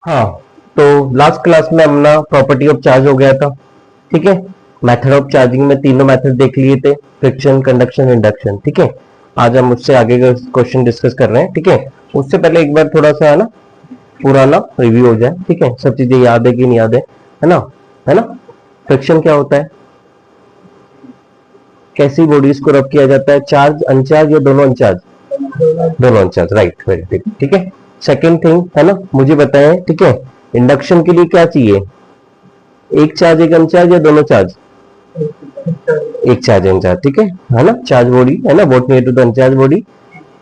हाँ, तो last class में अपना प्रॉपर्टी ऑफ चार्ज हो गया था। ठीक है, मेथड ऑफ चार्जिंग में तीनों मेथड देख लिए थे, फ्रिक्शन, कंडक्शन, इंडक्शन। ठीक है, आज हम उससे आगे का क्वेश्चन डिस्कस कर रहे हैं। ठीक है, उससे पहले एक बार थोड़ा सा है ना पुराना रिव्यू हो जाए। ठीक है, सब चीजें याद है कि नहीं याद है ना? है ना? फ्रिक्शन क्या होता है? कैसी बॉडीज को रब किया जाता है? चार्ज, अनचार्ज या दोनों अनचार्ज? दोनों अनचार्ज, राइट, वेरी गुड। ठीक है, सेकेंड थिंग है ना, मुझे बताएं। ठीक है, इंडक्शन के लिए क्या चाहिए? एक चार्ज एक अनचार्ज या दोनों चार्ज? एक चार्ज अनचार्ज। ठीक है ना? चार्ज बॉडी है ना, both near to the uncharge body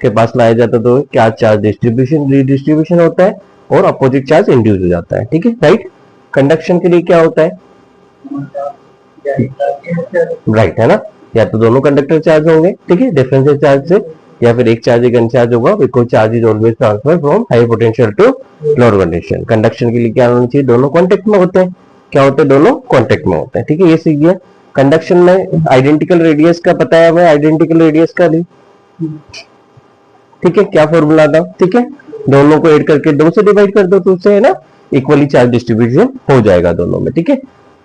के पास लाया जाता तो क्या चार्ज डिस्ट्रीब्यूशन रीडिस्ट्रीब्यूशन होता है और अपोजिट चार्ज इंड्यूस हो जाता है। ठीक है, राइट। कंडक्शन के लिए क्या होता है? राइट, है ना, या तो दोनों कंडक्टर चार्ज होंगे, ठीक है, डिफरेंशियल चार्ज से, या फिर एक चार्ज एक अनचार्ज होगा, because charge is always transfer from high potential to lower potential. Conduction के लिए क्या होना चाहिए? दोनों कांटेक्ट में होते हैं। क्या होते हैं? दोनों कांटेक्ट में होते हैं। ठीक है, ये सीख गया। कंडक्शन में आइडेंटिकल रेडियस का पता है हमें, आइडेंटिकल रेडियस का भी। ठीक है, क्या फॉर्मूला था? ठीक है, दोनों को ऐड करके 2 से डिवाइड कर दो तो उससे है ना इक्वली चार्ज डिस्ट्रीब्यूशन हो जाएगा दोनों में। ठीक है,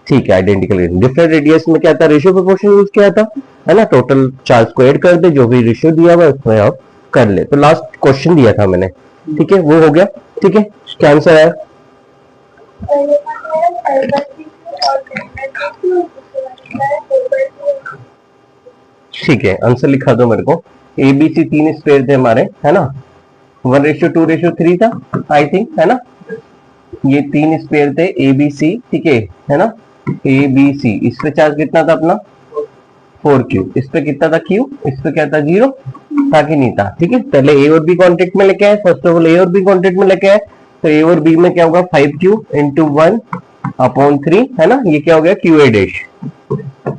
ठीक है, आइडेंटिकल रेडियस। डिफरेंट रेडियस में क्या था? रेशियो प्रोपोर्शन यूज किया था, है ना, टोटल चार्ज को ऐड कर दे, जो भी रेशियो दिया हुआ है उसमें आप कर ले। तो लास्ट क्वेश्चन दिया था मैंने, ठीक है, वो हो गया। ठीक है, क्या आंसर है? ठीक है, आंसर लिखा दो मेरे को। ए बी सी 3 स्क्वायर थे हमारे, है ना, 1:2:3 था आई थिंक, है ना। ये 3 स्क्वायर थे ए बी सी, ठीक है ना। ए बी सी, इस पे चार्ज कितना था अपना? 4Q। इस पे कितना था? Q। इस पे क्या था? 0 था कि नहीं था? ठीक है, पहले ए और बी कॉन्टेक्ट में लेके आए, फर्स्ट ऑफ ऑल ए और बी कॉन्टेक्ट में लेके आए, तो ए और बी में क्या होगा? 5Q इंटू 1/3, है ना। ये क्या हो गया? QA dash.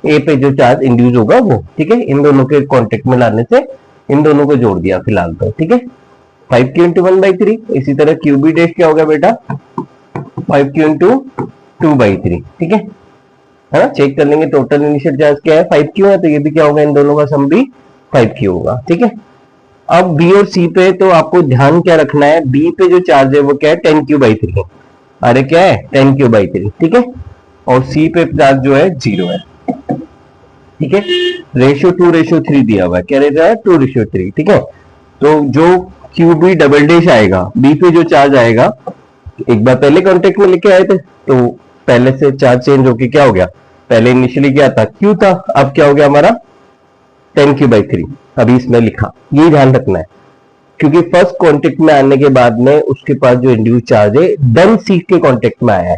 ए पे जो चार्ज इंड्यूस होगा वो, ठीक है, इन दोनों के कॉन्टेक्ट में लाने से इन दोनों को जोड़ दिया फिलहाल तो। ठीक है, 5Q इंटू 1/3। इसी तरह QB डैश क्या होगा बेटा? 5Q into 2/3। ठीक है ना। चेक कर लेंगे टोटल इनिशियल चार्ज क्या है, 5Q है, तो ये भी क्या होगा? इन दोनों का सम भी 5Q होगा। ठीक है, अब बी और सी पे तो आपको ध्यान क्या रखना है? बी पे जो चार्ज है वो क्या है? 10Q/3। अरे क्या है? 10Q/3। ठीक है, और सी पे चार्ज जो है 0 है। ठीक है, रेशियो 2:3 दिया हुआ है। क्या रहता है? 2:3। ठीक है, तो जो QB डबल डैश आएगा, बी पे जो चार्ज आएगा, एक बार पहले कॉन्टेक्ट में लेके आए थे तो पहले से चार्ज चेंज होके क्या हो गया? पहले इनिशियली क्या था? Q था, अब क्या हो गया हमारा? 10Q/3 अभी इसमें लिखा। ये ध्यान रखना है, क्योंकि फर्स्ट कॉन्टेक्ट में आने के बाद में उसके पास जो इंड्यूस चार्ज है डन सी के कॉन्टेक्ट में आया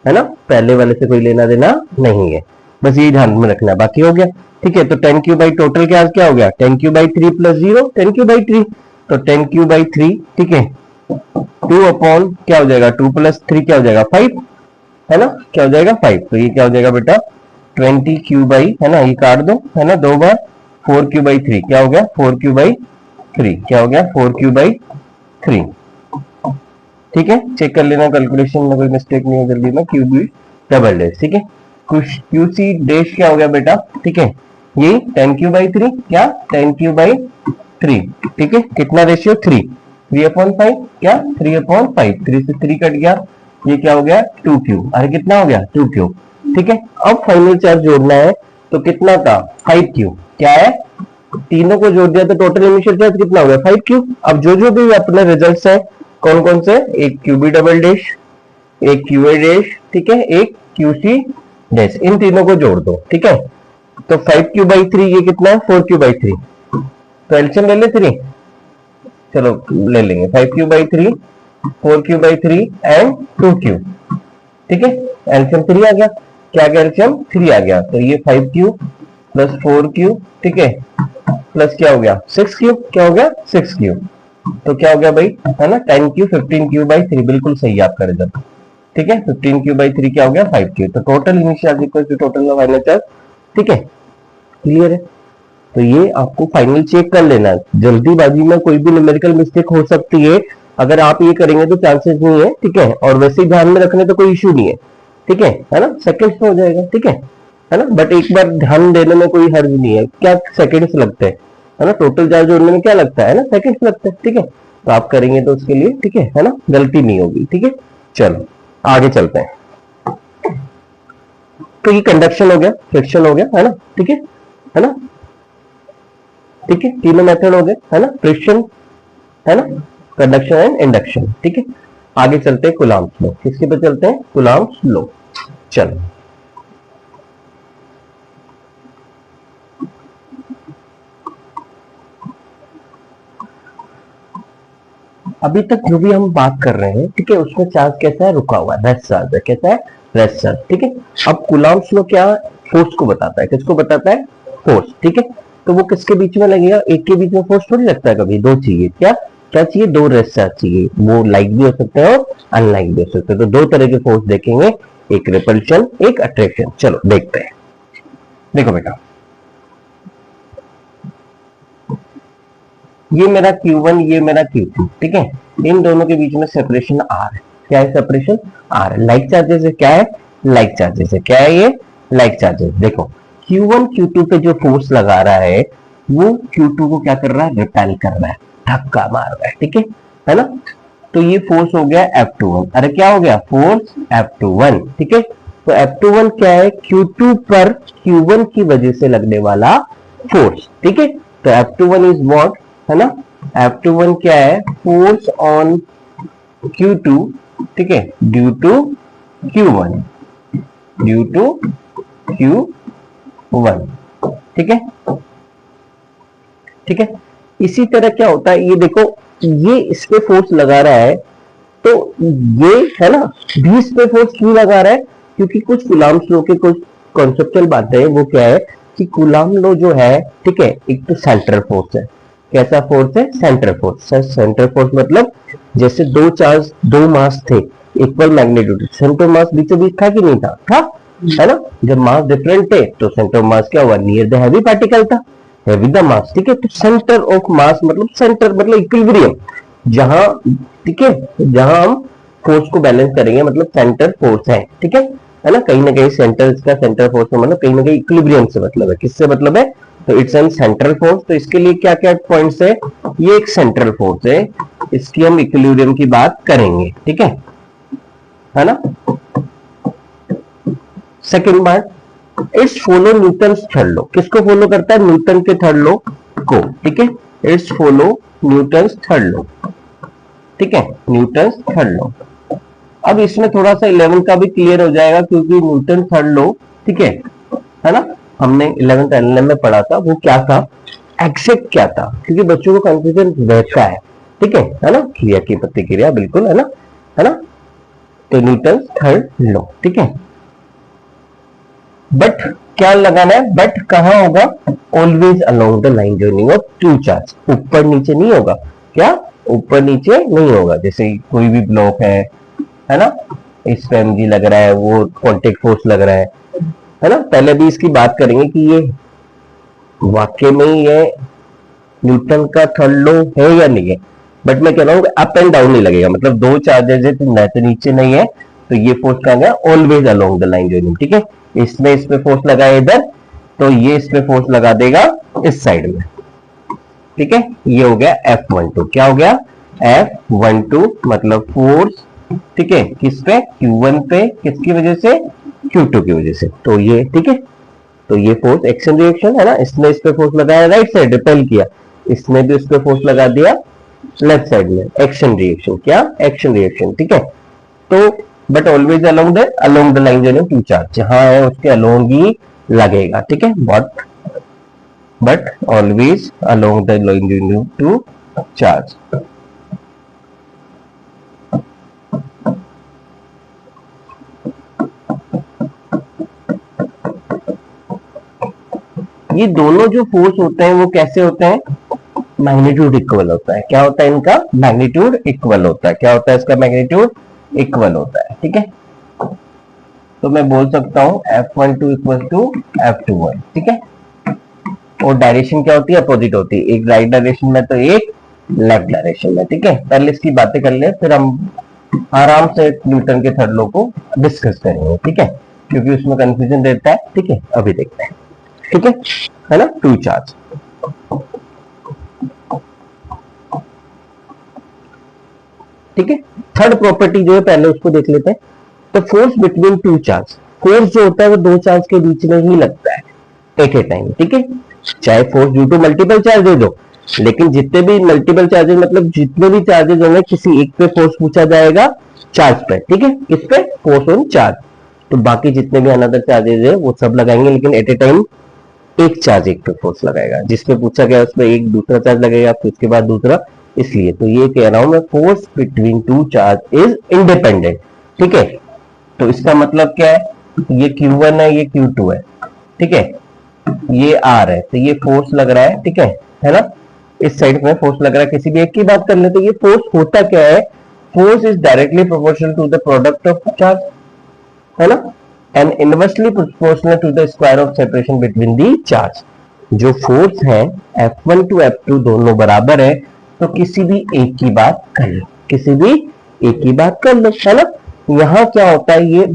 है ना, पहले वाले से कोई लेना देना नहीं है, बस ये ध्यान में रखना है, बाकी हो गया। ठीक है, तो 10Q बाई टोटल क्या हो गया? 10Q/3 प्लस 0, 10Q/3, तो 10Q/3। ठीक है, 2 अपॉन क्या हो जाएगा? 2 प्लस 3 क्या हो जाएगा? 5, है ना, क्या हो जाएगा? 5। तो ये क्या हो जाएगा बेटा? 20Q बाई, है ना, ये काट दो, है ना, 2 बार, 4Q/3 क्या हो गया? 4Q/3 क्या हो गया? 4Q/3। ठीक है, चेक कर लेना कैलकुलेशन में कोई मिस्टेक नहीं है जल्दी में। QB डबल डैश, ठीक है, QC डैश क्या हो गया बेटा? ठीक है, ये 10Q/3 क्या? 10Q/3। ठीक है, कितना रेशियो? 3/5 क्या? 3/5, 3 से 3 कट गया, ये क्या हो गया? 2Q। अरे कितना हो गया? 2Q। ठीक है, अब फाइनल चार्ज जोड़ना है तो कितना था? 5Q। क्या है? तीनों को जोड़ दिया तो टोटल इनिशियल चार्ज कितना हो गया? 5Q। अब जो भी अपने रिजल्ट्स है कौन कौन से? एक QB डबल डैश, एक QA डैश, ठीक है, एक QC डैश, इन तीनों को जोड़ दो। ठीक है, तो 5Q/3 ये कितना है? 4Q/3। तो एलसीएम ले ले 3, चलो ले लेंगे। 5Q/3, 4Q/3 and 2Q। ठीक है, एलसीएम 3 आ गया। क्या गया? एलसीएम 3 आ गया, तो ये 5Q प्लस 4Q, ठीक है, प्लस क्या हो गया? 6Q। क्या हो गया? 6Q। तो क्या हो गया भाई, है ना, 10Q 15Q/3, बिल्कुल सही आपका रिजल्ट। ठीक है, 15Q/3 क्या हो गया? 5Q। तो total initial equal to total final charge. ठीक है, क्लियर है। तो ये आपको फाइनल चेक कर लेना है, जल्दीबाजी में कोई भी न्यूमेरिकल मिस्टेक हो सकती है, अगर आप ये करेंगे तो चांसेस नहीं है। ठीक है, और वैसे ही ध्यान में रखने तो कोई इशू नहीं है। ठीक है ना, सेकंड्स में हो जाएगा। ठीक है ना, बट एक बार ध्यान देने में कोई हर्ज नहीं है। क्या सेकंड्स लगते हैं, है ना, टोटल चार्ज जोड़ने में क्या लगता है ना, सेकंड्स लगते हैं। ठीक है, तो आप करेंगे तो उसके लिए, ठीक है ना, गलती नहीं होगी। ठीक है, चलो आगे चलते हैं। तो ये कंडक्शन हो गया, फ्रिक्शन हो गया, है ना, ठीक है ना, ठीक है, तीनों मेथड हो गए, है ना, फ्रिक्शन, है ना, कंडक्शन एंड इंडक्शन, ठीक है। आगे चलते हैं कूलम्ब्स लॉ, किसके पे चलते हैं, कूलम्ब्स लॉ। चलो अभी तक जो भी हम बात कर रहे हैं, ठीक है, उसमें चार्ज कैसा है, रुका हुआ है, रेस्ट चार्ज है, कैसा है, रेस्ट चार्ज, ठीक है। अब कूलम्ब्स लॉ क्या, फोर्स को बताता है, किसको बताता है, फोर्स, ठीक है। तो वो किसके बीच में लगेगा, एक के बीच में फोर्स थोड़ी लगता है, कभी दो चाहिए, क्या क्या चाहिए, दो रेस्ट चार्ज चाहिए, वो लाइक भी हो सकते हैं और अनलाइक भी हो सकते हैं। तो दो तरह के फोर्स देखेंगे, एक रिपल्शन, एक अट्रैक्शन। चलो देखते हैं, देखो बेटा, ये मेरा Q1, ये मेरा Q2, ठीक है, इन दोनों के बीच में सेपरेशन R है, क्या है, सेपरेशन R है, लाइक चार्जेस है, क्या है, लाइक चार्जेस है, क्या है ये, लाइक चार्जेस। देखो Q1 Q2 पे जो फोर्स लगा रहा है वो Q2 को क्या कर रहा है, रिपेल कर रहा है, धक्का मार रहा है, ठीक है ना। तो ये फोर्स हो गया F21, अरे क्या हो गया, फोर्स F21, ठीक है। तो F21 क्या है, Q2 पर Q1 की वजह से लगने वाला फोर्स, ठीक है। तो F21 इज व्हाट, है ना, F21 क्या है, फोर्स ऑन Q2, ठीक है, due to Q1, due to Q1, ठीक है, ठीक है। इसी तरह क्या होता है, ये देखो, ये इस पे फोर्स लगा रहा है, तो ये है ना, भी इस पे फोर्स क्यों लगा रहा है, क्योंकि कुछ कूलम्ब्स लॉ के कुछ कॉन्सेप्चुअल बातें हैं, वो क्या है कि कूलम्ब लॉ जो है, ठीक है, एक तो सेंट्रल फोर्स है, कैसा फोर्स है, सेंट्रल फोर्स। सेंट्रल फोर्स मतलब जैसे दो चार्ज, दो मास थे, इक्वल मैग्नीट्यूड, सेंटर मास बीचों बीच था कि नहीं था, था, है ना। जब मास डिफरेंट थे तो सेंटर मास क्या हुआ, नियर द हैवी पार्टिकल था, हैवी द मास, ठीक है। तो सेंटर ऑफ मास मतलब सेंटर मतलब इक्विलिब्रियम, जहां, ठीक है, जहां हम फोर्स को बैलेंस करेंगे, मतलब सेंटर फोर्स है ना कहीं ना कहीं सेंटर, इसका सेंटर फोर्स का मतलब कहीं ना कहीं इक्विलिब्रियम से मतलब है, किससे मतलब है, तो इट्स एन सेंट्रल फोर्स। तो इसके लिए क्या क्या पॉइंट्स है, ये एक सेंट्रल फोर्स है, इसकी हम इक्विलिब्रियम की बात करेंगे, ठीक है ना। सेकेंड बात, it's follow Newton third law, किसको फॉलो करता है, न्यूटन के थर्ड लॉ को, ठीक है, it's follow Newton third law, ठीक है, न्यूटन थर्ड लॉ। अब इसमें थोड़ा सा 11 का भी क्लियर हो जाएगा, क्योंकि न्यूटन थर्ड लॉ, ठीक है ना, हमने 11th एलएलएम में पढ़ा था, वो क्या था, एग्जैक्ट क्या था, क्योंकि बच्चों को कंफ्यूजन रहता है, ठीक है ना, क्रिया की प्रतिक्रिया, बिल्कुल, है ना। तो न्यूटन थर्ड लॉ, ठीक है। बट क्या लगाना है, बट कहां होगा, always along the line joining of two charge, ऊपर नीचे नहीं होगा, क्या, ऊपर नीचे नहीं होगा। जैसे कोई भी ब्लॉक है ना, इस पे mg लग रहा है, वो कॉन्टेक्ट फोर्स लग रहा है ना। पहले भी इसकी बात करेंगे कि ये वाकई में ये न्यूटन का थर्ड लॉ है या नहीं है, बट मैं कह रहा हूँ अप एंड डाउन नहीं लगेगा, मतलब दो चार्जेस है तो नीचे नहीं है, तो ये फोर्स कहाँ गया, always along the line joining, ठीक है। इसमें इस पे फोर्स लगाया इधर, तो ये इस पे फोर्स लगा देगा इस साइड में, ठीक है। ये हो गया F12, क्या हो गया, F12 मतलब फोर्स, ठीक है, किस पे, Q1 पे, किसकी वजह से, Q2 की वजह से। तो ये, ठीक है, तो ये फोर्स एक्शन रिएक्शन है ना, इसने इस पे फोर्स लगाया राइट साइड, रिपेल किया, इसने भी उस पे फोर्स लगा दिया लेफ्ट साइड में, एक्शन रिएक्शन, क्या, एक्शन रिएक्शन, ठीक है। तो but always along the line joining two charge, जहां है उसके अलोंग ही लगेगा, ठीक है, but always along the line joining two charge. ये दोनों जो फोर्स होते हैं वो कैसे होते हैं, मैग्नीट्यूड इक्वल होता है, क्या होता है इनका, मैग्नीट्यूड इक्वल होता है, क्या होता है इसका, मैग्नीट्यूड इक्वल होता है, ठीक है। तो मैं बोल सकता हूं F12 इक्वल टू F21, ठीक है। और डायरेक्शन क्या होती है, अपोजिट होती है, एक राइट डायरेक्शन में तो एक लेफ्ट डायरेक्शन में, ठीक है। पहले इसकी बातें कर ले, फिर हम आराम से न्यूटन के थर्ड लॉ को डिस्कस करेंगे, ठीक है, क्योंकि उसमें कंफ्यूजन रहता है, ठीक है। अभी देखते हैं, ठीक है ना, टू चार्ज। ठीक है। थर्ड प्रॉपर्टी जो है पहले उसको देख लेते हैं। तो force between two charge, force जो होता है वो दो चार्ज के बीच में ही लगता है एट ए टाइम, ठीक है। चाहे force due to multiple charges हो, लेकिन जितने भी मल्टीपल चार्जेस मतलब जितने भी चार्जेस होंगे किसी एक पे फोर्स पूछा जाएगा चार्ज पे, ठीक है। किस पे? Force on charge. तो बाकी जितने भी अनदर चार्जेस है वो सब लगाएंगे, लेकिन एट ए टाइम एक चार्ज एक पे फोर्स लगाएगा, जिसपे पूछा गया उस पर एक दूसरा चार्ज लगेगा, फिर उसके बाद दूसरा। इसलिए तो ये कह रहा हूं मैं, force between two charge is independent, ठीक है। तो इसका मतलब क्या है? ये Q1 है, ये Q2 है, ठीक है। ये R है, तो ये फोर्स लग रहा है, ठीक है ना। इस साइड में फोर्स लग रहा है, किसी भी एक की बात कर लेते। ये फोर्स होता क्या है? Force is directly proportional to the product of charge, है ना, and inversely proportional to the square of separation between the charge. जो फोर्स है F1 टू F2 दोनों बराबर है, तो किसी भी एक की बात कर लो, किसी भी एक की बात कर लो, है ना। यहां क्या होता है? ये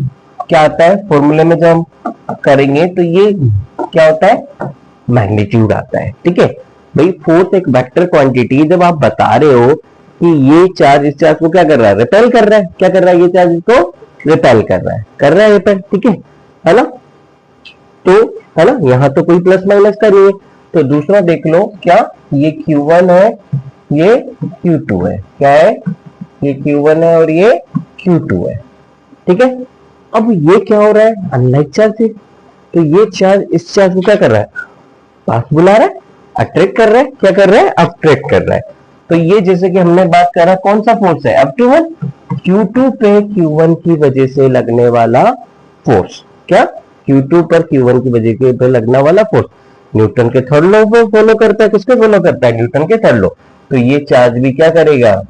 क्या आता है फॉर्मूले में जब हम करेंगे तो ये क्या होता है? मैग्नीट्यूड आता है, ठीक है भाई। फोर्स एक वेक्टर क्वांटिटी, जब आप बता रहे हो कि ये चार्ज इस चार्ज को क्या कर रहा है? रिपेल कर रहा है। क्या कर रहा है? ये चार्ज इसको रिपेल कर रहा है रिपेल, ठीक है ना। तो है ना, यहां तो कोई प्लस माइनस का नहीं है। तो दूसरा देख लो, क्या ये Q1 है, ये Q2 है, क्या है? ये Q1 है और ये Q2 है, ठीक है। अब ये क्या हो रहा है? अनलाइक चार्ज है, तो ये चार्ज इस चार्ज को क्या कर रहा है? पास बुला रहा है, अट्रैक्ट कर रहा है। क्या कर रहा है? अट्रैक्ट कर रहा है। तो ये जैसे कि हमने बात करा, कौन सा फोर्स है? F2 Q2 पे Q1 की वजह से लगने वाला फोर्स, क्या? Q2 पर Q1 की वजह से लगने वाला फोर्स न्यूटन के थर्ड लॉ को फॉलो करता है। किसको फॉलो करता है? न्यूटन के थर्ड लॉ। तो ये चार्ज भी क्या करेगा?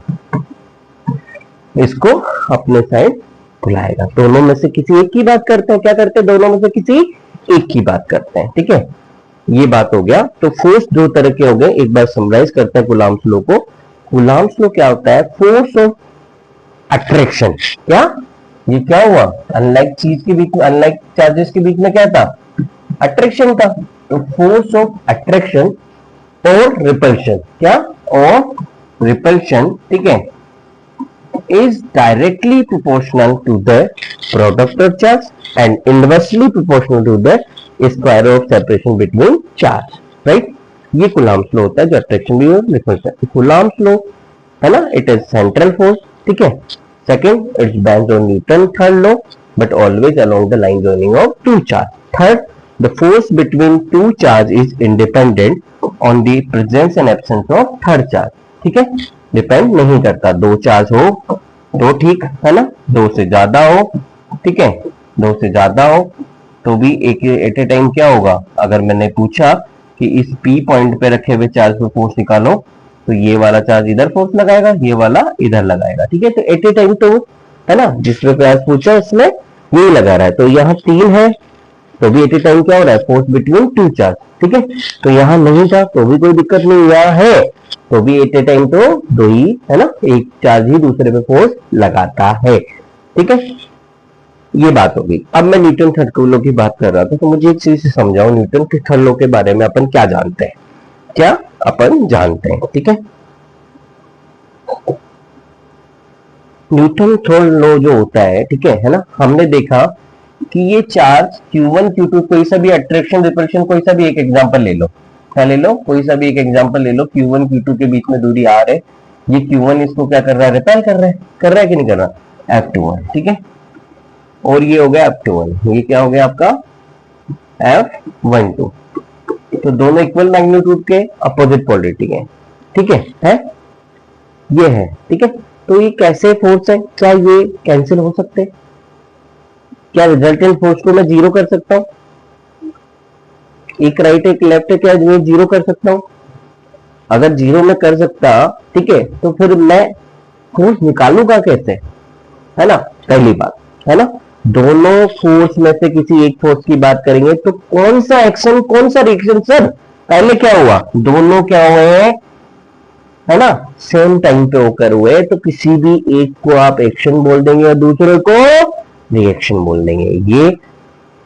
इसको अपने साइड बुलाएगा। दोनों में से किसी एक की बात करते हैं। क्या करते हैं? दोनों में से किसी एक की बात करते हैं, ठीक है। ये बात हो गया। तो फोर्स दो तरह के हो गए। एक बार समराइज करते हैं कूलम्ब्स लॉ को। कूलम्ब्स लॉ क्या होता है? Force of attraction. क्या ये क्या हुआ? अनलाइक चीज के बीच में, अनलाइक चार्जेस के बीच में क्या था? अट्रैक्शन था। तो फोर्स ऑफ अट्रैक्शन और रिपल्शन, क्या? और रिपल्शन, ठीक है, is directly proportional to the product of charge and inversely proportional to the square of separation between charge, right? ये कूलम्ब्स लॉ होता है जो अट्रैक्शन भी और रिपल्शन। कूलम्ब्स लॉ है ना, इट इज सेंट्रल फोर्स, ठीक है। Second, it's based on Newton third law but always along the line joining of two charge. Third, the force between two charge is independent on the presence and absence of third charge, ठीक है। Depend नहीं करता, दो charge हो तो ठीक है ना, दो से ज्यादा हो, ठीक है, दो से ज्यादा हो तो भी एक एट ए टाइम क्या होगा? अगर मैंने पूछा कि इस P पॉइंट पे रखे हुए चार्ज पे फोर्स निकालो, तो ये वाला चार्ज इधर फोर्स लगाएगा, ये वाला इधर लगाएगा, ठीक है। तो एट ए टाइम तो है ना, जिसपे प्रयास पूछा उसमें यही लगा रहा है। तो यहाँ 3 है तो भी एट ए टाइम क्या हो रहा है? फोर्स बिटवीन टू चार्ज, ठीक है। तो यहाँ नहीं था तो भी कोई दिक्कत नहीं, यहाँ है तो भी एट ए टाइम तो दो ही है ना, एक चार्ज ही दूसरे पे फोर्स लगाता है, ठीक है। ये बात होगी। अब मैं न्यूटन थर्ड लॉ की बात कर रहा था, तो मुझे एक चीज समझाओ, न्यूटन के थर्ड लॉ के बारे में अपन क्या जानते हैं? क्या अपन जानते हैं, ठीक है। न्यूटन थर्ड लॉ जो होता है, ठीक है ना, हमने देखा कि ये चार्ज Q1 Q2 कोई सा भी अट्रैक्शन रिपल्शन कोई सा भी एक एग्जांपल ले लो, क्या ले लो? कोई सा भी एक एग्जांपल ले लो। Q1 Q2 के बीच में दूरी R है, ये Q1 इसको क्या कर रहा है? रिपेल कर रहा है कि नहीं कर रहा? F2 ठीक है, और ये हो गया F2, ये क्या हो गया आपका? F12। तो दोनों इक्वल मैग्नीट्यूड के अपोजिट पोलरिटी के, ठीक है ये है, ठीक है। तो ये कैसे फोर्स है? क्या ये कैंसिल हो सकते हैं? क्या रिजल्टेंट फोर्स को मैं जीरो कर सकता हूं? एक राइट एक लेफ्ट है, क्या मैं जीरो कर सकता हूं? अगर जीरो में कर सकता, ठीक है, तो फिर मैं फोर्स निकालूंगा कैसे? है ना, पहली बात है ना। दोनों फोर्स में से किसी एक फोर्स की बात करेंगे तो कौन सा एक्शन कौन सा रिएक्शन? सर पहले क्या हुआ? दोनों क्या हुए हैं, है ना, सेम टाइम पे होकर हुए, तो किसी भी एक को आप एक्शन बोल देंगे और दूसरे को रिएक्शन बोल देंगे। ये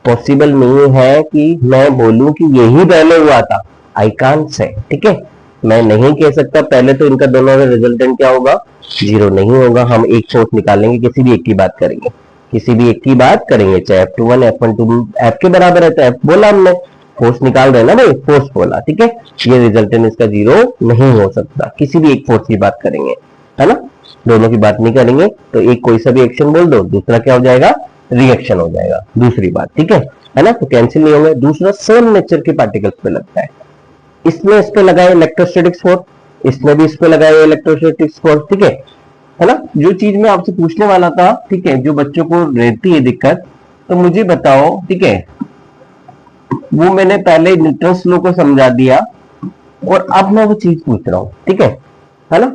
पॉसिबल नहीं है कि मैं बोलूं कि यही पहले हुआ था, आई कांट से, ठीक है। मैं नहीं कह सकता, पहले तो इनका दोनों का रिजल्टेंट क्या होगा, जीरो नहीं होगा। हम एक फोर्स निकालेंगे, किसी भी एक की बात करेंगे, किसी भी एक की बात करेंगे, चाहे F21 F12 F के बराबर है तो F बोला हमने, फोर्स निकाल रहे हैं ना भाई, फोर्स बोला, ठीक है। ये रिजल्टेंट इसका जीरो नहीं हो सकता, किसी भी एक फोर्स की बात करेंगे, है ना, दोनों की बात नहीं करेंगे। तो एक कोई सा भी एक्शन बोल दो, दूसरा क्या हो जाएगा, रिएक्शन हो जाएगा, दूसरी बात, ठीक है ना, तो कैंसिल नहीं होंगे। दूसरा सेम नेचर के पार्टिकल्स पे लगता है, इसने इस पे लगाए इलेक्ट्रोस्टैटिक्स फोर्स, इसने भी इस पे लगाए इलेक्ट्रोस्टैटिक्स फोर्स, ठीक है ना। जो चीज मैं आपसे पूछने वाला था, ठीक है, जो बच्चों को रहती है दिक्कत, तो मुझे बताओ, ठीक है, वो मैंने पहले न्यूटन्स लॉ को समझा दिया और अब मैं वो चीज पूछ रहा हूं, ठीक है ना।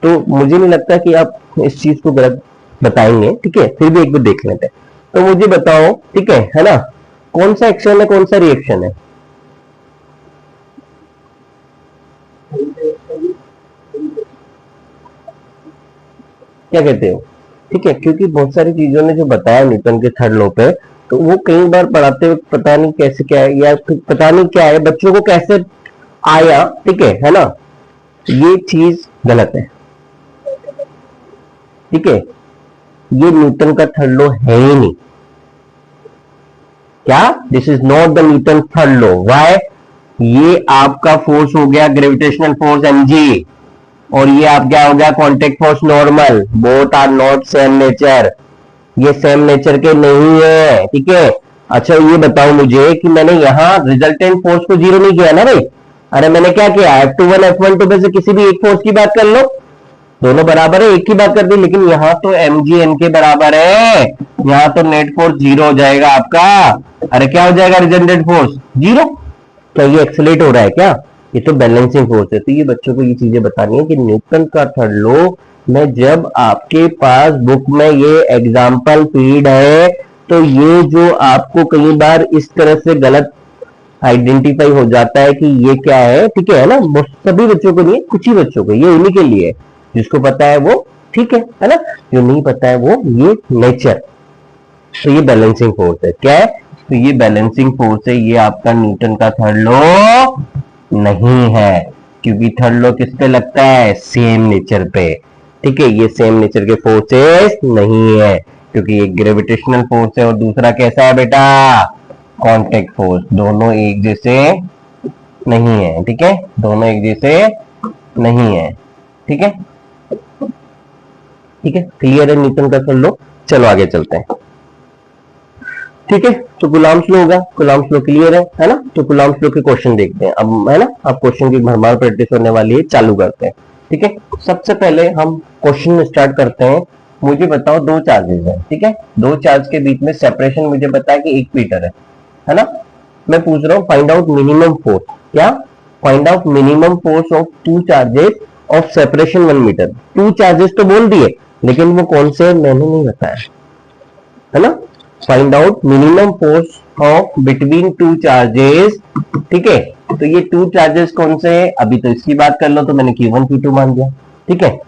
तो मुझे नहीं लगता कि आप इस चीज को गलत बताएंगे, ठीक है, फिर भी एक बार देख लेते हैं। तो मुझे बताओ, ठीक है ना, कौन सा एक्शन है, कौन सा रिएक्शन है, क्या कहते हो, ठीक है। क्योंकि बहुत सारी चीजों ने जो बताया न्यूटन के थर्ड लॉ पे, तो वो कई बार पढ़ाते वक्त पता नहीं कैसे क्या है, या पता नहीं क्या है, बच्चों को कैसे आया, ठीक है ना, ये चीज गलत है, ठीक है। ये न्यूटन का थर्ड लॉ है ही नहीं, क्या, this is not the Newton third law. Why, ये आपका फोर्स हो गया ग्रेविटेशनल फोर्स mg, और ये आप क्या हो गया contact force normal, both are not same nature, ये सेम नेचर के नहीं है, ठीक है। अच्छा ये बताओ मुझे कि मैंने यहां रिजल्टेंट फोर्स को जीरो नहीं किया ना भाई, अरे मैंने क्या किया, F21 F12 में से किसी भी एक फोर्स की बात कर लो, दोनों बराबर है, एक की बात कर दी, लेकिन यहां तो mg n के बराबर है, यहां तो नेट फोर्स जीरो हो जाएगा आपका। अरे क्या हो जाएगा रिजल्टेंट फोर्स, जीरो। क्या ये एक्सेलरेट हो रहा है क्या, ये तो बैलेंसिंग फोर्स है। तो ये बच्चों को ये चीजें बतानी है कि न्यूटन का थर्ड लॉ में जब आपके पास बुक में ये एग्जाम्पल फीड है, तो ये जो आपको कई बार इस तरह से गलत आइडेंटिफाई हो जाता है कि ये क्या है, ठीक है ना, सभी बच्चों को नहीं, कुछ ही बच्चों को, ये उन्हीं के लिए है, जिसको पता है वो ठीक है ना, जो नहीं पता है वो ये नेचर। तो ये बैलेंसिंग फोर्स है, क्या है, तो ये बैलेंसिंग फोर्स है, ये आपका न्यूटन का थर्ड लॉ नहीं है, क्योंकि थर्ड लॉ किस पे लगता है, सेम नेचर पे, ठीक है। ये सेम नेचर के फोर्सेस नहीं है, क्योंकि ये ग्रेविटेशनल फोर्स है और दूसरा कैसा है बेटा, कांटेक्ट फोर्स, दोनों एक जैसे नहीं है, ठीक है, दोनों एक जैसे नहीं है, ठीक है, ठीक है, क्लियर है न्यूटन का थर्ड लॉ। चलो आगे चलते हैं, ठीक है। तो गुलाम्स लॉ होगा, गुलाम्स लॉ क्लियर है ना। तो गुलाम्स लॉ के क्वेश्चन देखते हैं अब, है ना, अब क्वेश्चन की भरमार प्रैक्टिस होने वाली है, चालू करते हैं, ठीक है। सबसे पहले हम क्वेश्चन स्टार्ट करते हैं। मुझे बताओ दो चार्जेस हैं, ठीक है, दो चार्ज के बीच में सेपरेशन मुझे पता है कि 1 मीटर है ना। मैं पूछ रहा हूँ फाइंड आउट मिनिमम फोर्स, क्या, find out minimum force of two charges of separation 1 metre. Two charges तो बोल दिए, लेकिन वो कौन से मैंने नहीं बताया, है ना। Find out minimum force of between two charges, ठीक है। तो ये टू चार्जेस कौन से हैं, अभी तो इसकी बात कर लो, तो मैंने Q1 Q2 मान दिया, ठीक है।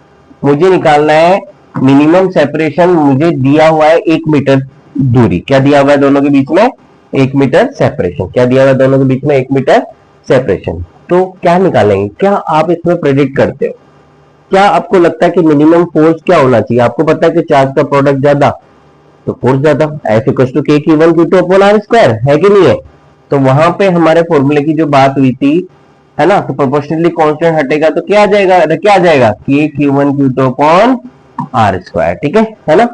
मुझे निकालना है मिनिमम सेपरेशन, मुझे दिया हुआ है 1 मीटर दूरी, क्या दिया हुआ है दोनों के बीच में, 1 मीटर सेपरेशन, क्या दिया हुआ है दोनों के बीच में, 1 मीटर सेपरेशन। तो क्या निकालेंगे, क्या आप इसमें प्रेडिक्ट करते हो, क्या आपको लगता है कि मिनिमम फोर्स क्या होना चाहिए, आपको पता है कि चार्ज का प्रोडक्ट ज्यादा तो फोर्स ज्यादा, F equals to K Q1 Q2 upon R square, है कि नहीं है। तो वहां पे हमारे फॉर्मूले की जो बात हुई थी, है ना, तो प्रोपोर्शनली कांस्टेंट हटेगा तो क्या आ जाएगा, क्या आ जाएगा, K Q1 Q2 upon R square, ठीक है ना।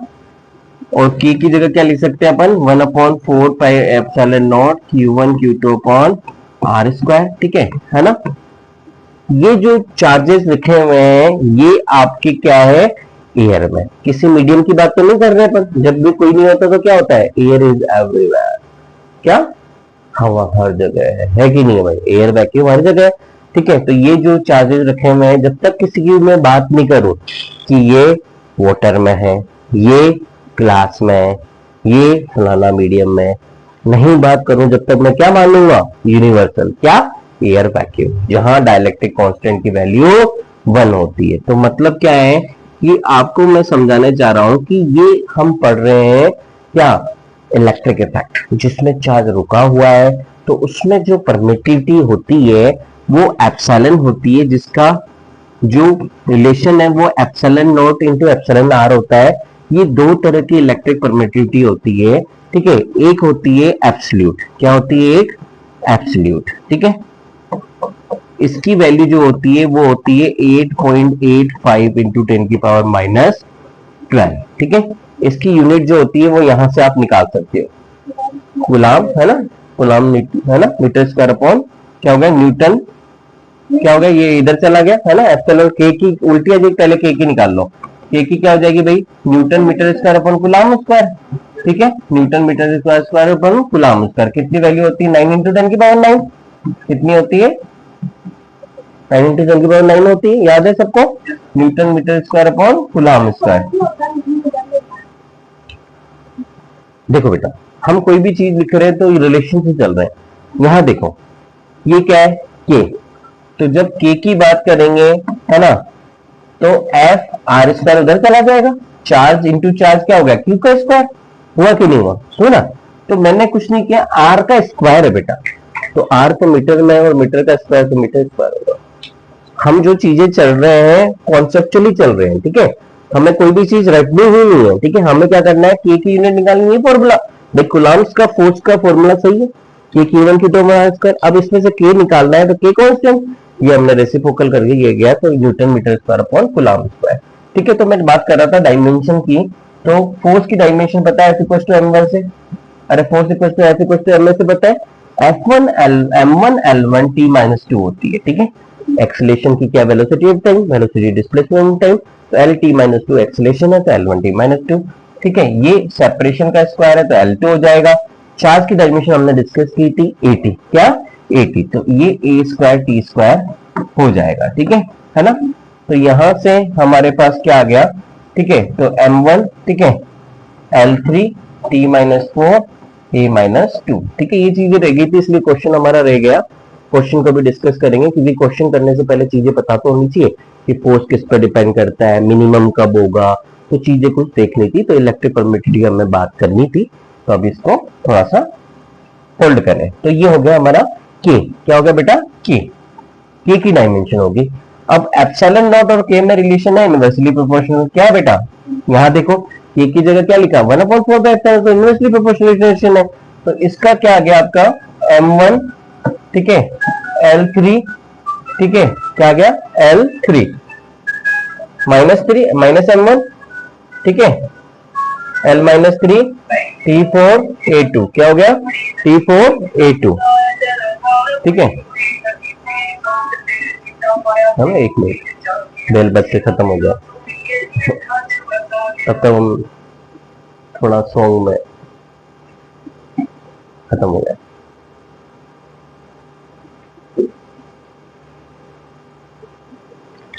और K की जगह क्या लिख सकते हैं अपन, 1/4 pi epsilon not Q1 Q2 upon R square, ठीक है ना। ये जो चार्जेस लिखे हुए हैं ये आपके क्या है, एयर में, किसी मीडियम की बात तो नहीं कर रहे अपन, जब भी कोई नहीं होता तो क्या होता है, एयर इज एवरीवेयर, क्या, हवा हर जगह है कि नहीं है भाई, एयर वैक्यूम हर जगह है, ठीक है। तो ये जो चार्जेस रखे हुए हैं, जब तक किसी की मैं बात नहीं करूं कि ये वाटर में है, ये ग्लास में है, ये फलाना मीडियम में, नहीं बात करूं जब तक मैं क्या मान लूंगा, यूनिवर्सल, क्या, एयर वैक्यूम, जहां डाइलेक्ट्रिक कांस्टेंट की वैल्यू 1 होती है। तो मतलब क्या है, ये आपको मैं समझाने चाह रहा हूं कि ये हम पढ़ रहे हैं क्या, इलेक्ट्रिक इफेक्ट, जिसमें चार्ज रुका हुआ है तो उसमें जो परमिटिविटी होती है वो एप्सिलॉन होती है, जिसका जो रिलेशन है वो epsilon not into epsilon R होता है। ये दो तरह की इलेक्ट्रिक परमिटिविटी होती है, ठीक है। एक होती है एब्सोल्यूट, क्या होती है, एक एब्सोल्यूट, ठीक है। इसकी वैल्यू जो होती है वो होती है 8.85 इंटू 10 की पावर माइनस 12, ठीक है। इसकी यूनिट जो होती है वो यहां से आप निकाल सकते हो, कूलाम, है ना, कूलाम है ना, मीटर स्क्वायर अपॉन क्या हो गया, न्यूटन, क्या हो गया, ये इधर चला गया, है ना, एप्सिलॉन के की उल्टी आ जाएगी, पहले के की निकाल लो, के की क्या हो जाएगी भाई, newton metre square upon coulomb square, ठीक है। Newton metre square square upon coulomb square, कितनी वैल्यू होती है, 9 इंटू 10 की पावर 9, कितनी होती है, 9 इंटू 10 की पावर 9 होती है, याद है सबको, newton metre square upon coulomb square. देखो बेटा, हम कोई भी चीज लिख रहे हैं तो रिलेशन से चल रहे हैं। यहां देखो, ये क्या है, के, तो जब के की बात करेंगे, है ना, तो एफ आर स्क्वायर उधर चला जाएगा, चार्ज इंटू चार्ज क्या हो गया, क्यू का स्क्वायर, हुआ कि नहीं हुआ, सुना। तो मैंने कुछ नहीं किया, आर का स्क्वायर है बेटा, तो आर तो मीटर में और मीटर का स्क्वायर तो मीटर स्क्वायर होगा। हम जो चीजें चल रहे हैं कॉन्सेप्चुअली चल रहे हैं, ठीक है, हमें कोई भी चीज रटनी ही नहीं है, ठीक है। हमें क्या करना है, के की यूनिट निकालनी है, फॉर्मूला भाई कूलम्ब्स का फोर्स का फॉर्मूला सही है, के की वन की 2 अब इसमें से के निकालना है, तो के कांस्टेंट, ये हमने रेसिप्रोकल करके ये गया, तो newton metre square upon coulomb square, ठीक है। तो मैं बात कर रहा था डायमेंशन की, तो फोर्स की डायमेंशन पता है, F = m1 से, अरे फोर्स = F = m से पता है, F1 m1 L1 t-2 होती है, ठीक है। एक्सेलेरेशन की क्या velocity of time, velocity displacement time, तो L-t-2 एक्सेलेरेशन है, तो L1t-2, ठीक है। ये सेपरेशन का स्क्वायर है, तो L2 हो जाएगा। चार्ज की डायमेंशन हमने डिस्कस की थी 80, क्या 80, तो ये a स्क्वायर t स्क्वायर हो जाएगा, ठीक है ना। तो यहां से हमारे पास क्या आ गया, ठीक है, तो m1, ठीक है, L3 t-4 a-2, ठीक है। ये चीजें रह गई थी, इसलिए क्वेश्चन हमारा रह गया। क्वेश्चन को भी डिस्कस करेंगे, क्योंकि क्वेश्चन करने से पहले चीजें पता तो होनी चाहिए कि फोर्स किस पर डिपेंड करता है, मिनिमम कब होगा, तो चीजें कुछ देखनी थी, तो इलेक्ट्रिक परमिटिविटी हमें बात करनी थी, तो अब इसको थोड़ा सा होल्ड करें। तो ये हो गया हमारा के, क्या हो गया बेटा, के की डायमेंशन होगी। अब एप्सिलॉन नॉट और के में रिलेशन है इनवर्सली प्रोपोर्शनल, क्या बेटा, यहां देखो के की जगह क्या लिखा, 1/4, तो इनवर्सली प्रोपोर्शनल रिलेशन है, तो इसका क्या आ गया आपका m1, ठीक है, L3, ठीक है, क्या आ गया L3 -3 -m1, ठीक है, L-3 T4 A2, क्या हो गया T4 A2, ठीक है। हम एक मिनट, बेल बज से खत्म हो गया, तब तक हम थोड़ा सॉन्ग में खत्म हो गया।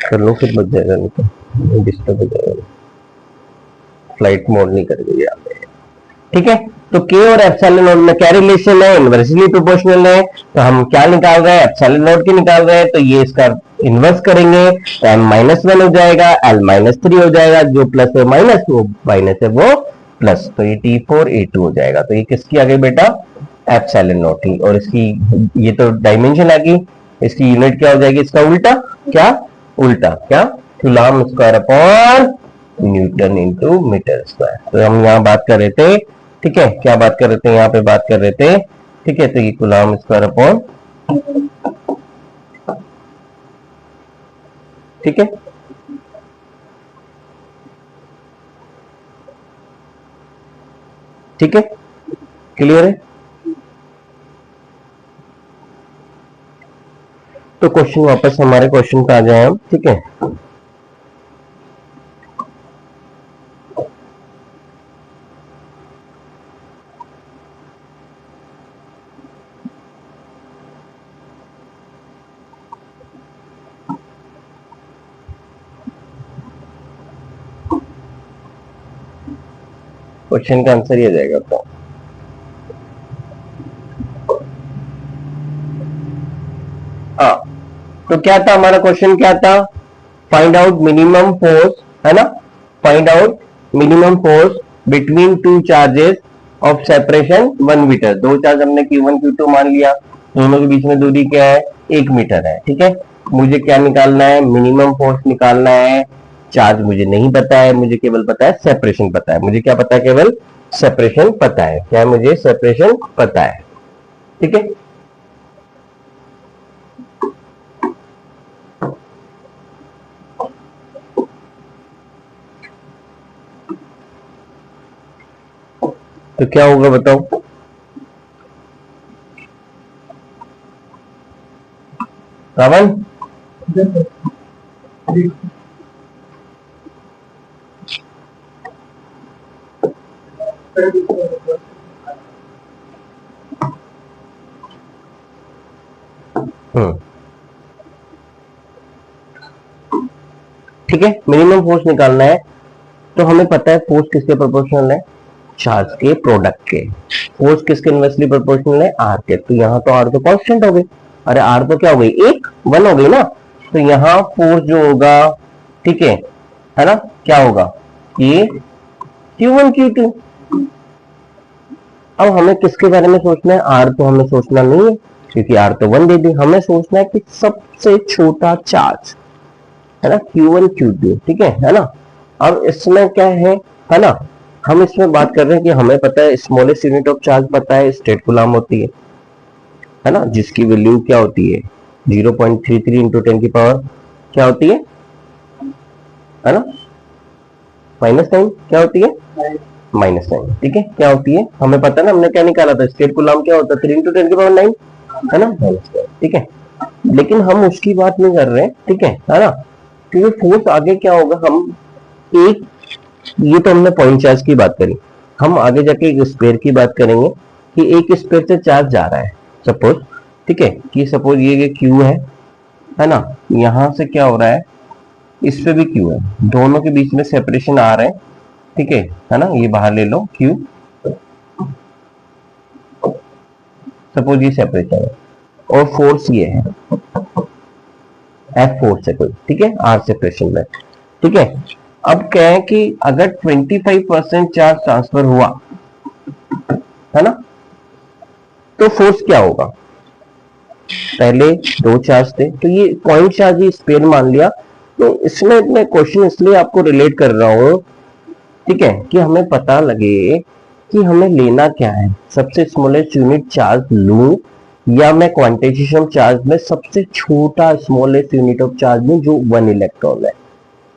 कर लो, फिर बच जाएगा, नहीं तो डिस्टर्ब हो जाएगा, फ्लाइट मोड नहीं करेंगे यहाँ पे, ठीक है। तो के और एप्सिलॉन नॉट में क्या रिलेशन है, इनवर्सली प्रोपोर्शनल है, तो हम क्या निकाल रहे हैं, एप्सिलॉन नॉट की निकाल रहे हैं, तो ये इसका इनवर्स करेंगे, तो m-1 हो जाएगा, L-3 हो जाएगा, जो प्लस है माइनस, वो माइनस है वो प्लस, तो ये T4 A2 हो जाएगा। तो ये किसकी आ गई बेटा, एप्सिलॉन नॉट ही, और इसकी ये तो डायमेंशन आ गई, इसकी यूनिट क्या हो जाएगी, इसका उल्टा, क्या उल्टा, क्या coulomb square upon newton into metre square. तो हम यहाँ बात कर रहे थे, ठीक है, क्या बात कर रहे थे, यहाँ पे बात कर रहे थे, ठीक है, तो ये कूलम्ब स्क्वायर अपॉन, ठीक है, ठीक है, क्लियर है। तो क्वेश्चन वापस हमारे क्वेश्चन पे आ जाए हम, ठीक है। क्वेश्चन का आंसर ये जाएगा आपका, हाँ। तो क्या था हमारा क्वेश्चन, क्या था, फाइंड आउट मिनिमम फोर्स, है ना, find out minimum force between two charges of separation 1 metre. दो चार्ज हमने Q1 Q2 मान लिया, दोनों के बीच में दूरी क्या है 1 मीटर है, ठीक है। मुझे क्या निकालना है, मिनिमम फोर्स निकालना है। चार्ज मुझे नहीं पता है, मुझे केवल पता है सेपरेशन पता है। मुझे क्या पता है, केवल सेपरेशन पता है। क्या मुझे सेपरेशन पता है, ठीक है। तो क्या होगा बताओ, रावण? ठीक है, मिनिमम फोर्स निकालना है। तो हमें पता है फोर्स किसके प्रोपोर्शनल है, चार्ज के प्रोडक्ट के। फोर्स किसके इनवर्सली प्रोपोर्शनल है, आर के। तो यहाँ तो आर तो कांस्टेंट हो गई, अरे आर तो क्या हो गई, 1 हो गई ना। तो यहाँ फोर्स जो होगा, ठीक है ना, क्या होगा, ये Q1 Q2। अब हमें किसके बारे में सोचना है, आर तो हमें सोचना नहीं है क्योंकि आर तो 1 दे दी। हमें सोचना है कि सबसे छोटा चार्ज है ना, Q1 Q2, ठीक है ना। अब इसमें क्या है ना, हम इसमें बात कर रहे हैं कि हमें पता है स्मॉलेस्ट यूनिट ऑफ चार्ज पता है, स्टेट कूलम होती है ना, जिसकी वैल्यू क्या होती है 0.33 इंटू 10 की पावर क्या होती है ना, -9 क्या होती है, -9, ठीक है। क्या होती है हमें पता है ना, हमने क्या निकाला था, स्टेट कूलम क्या होता है 3 इंटू 10 की पावर 9 है ना, -9, ठीक है। लेकिन हम उसकी बात नहीं कर रहे हैं, ठीक है ना। क्योंकि फोर्स आगे क्या होगा, हम एक, ये तो हमने पॉइंट चार्ज की बात करी, हम आगे जाके एक स्पेयर की बात करेंगे कि एक स्पेयर से चार्ज जा रहा है सपोज, ठीक है, कि सपोज ये क्यू है ना, यहां से क्या हो रहा है, इस पे भी क्यू है, दोनों के बीच में सेपरेशन आ रहा है, ठीक है ना। ये बाहर ले लो क्यू, सपोज ये सेपरेशन है और फोर्स ये है, एफ फोर्स है कोई, ठीक है, आर सेपरेशन में, ठीक है। अब क्या है कि अगर 25% चार्ज ट्रांसफर हुआ है ना, तो फोर्स क्या होगा, पहले 2 चार्ज थे तो ये पॉइंट चार्ज ही स्पेयर मान लिया। तो इसमें मैं क्वेश्चन इसलिए आपको रिलेट कर रहा हूं, ठीक है, कि हमें पता लगे कि हमें लेना क्या है, सबसे स्मॉलेस्ट यूनिट चार्ज लूं या मैं क्वांटाइजेशन चार्ज में सबसे छोटा स्मॉलेस्ट यूनिट ऑफ चार्ज लूं जो 1 इलेक्ट्रॉन है।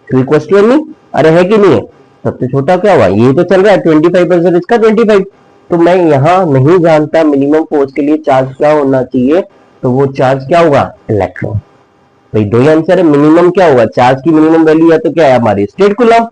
क्वेश्चन नहीं, अरे है कि नहीं है, सबसे छोटा क्या हुआ, ये तो चल रहा है 25%, इसका 25। तो मैं यहाँ नहीं जानता मिनिमम फोर्स के लिए चार्ज क्या होना चाहिए, तो वो चार्ज क्या होगा, इलेक्ट्रॉन। भाई 2 ही आंसर है, मिनिमम क्या होगा, चार्ज की मिनिमम वैल्यू या तो क्या है हमारी स्टेट कूलम।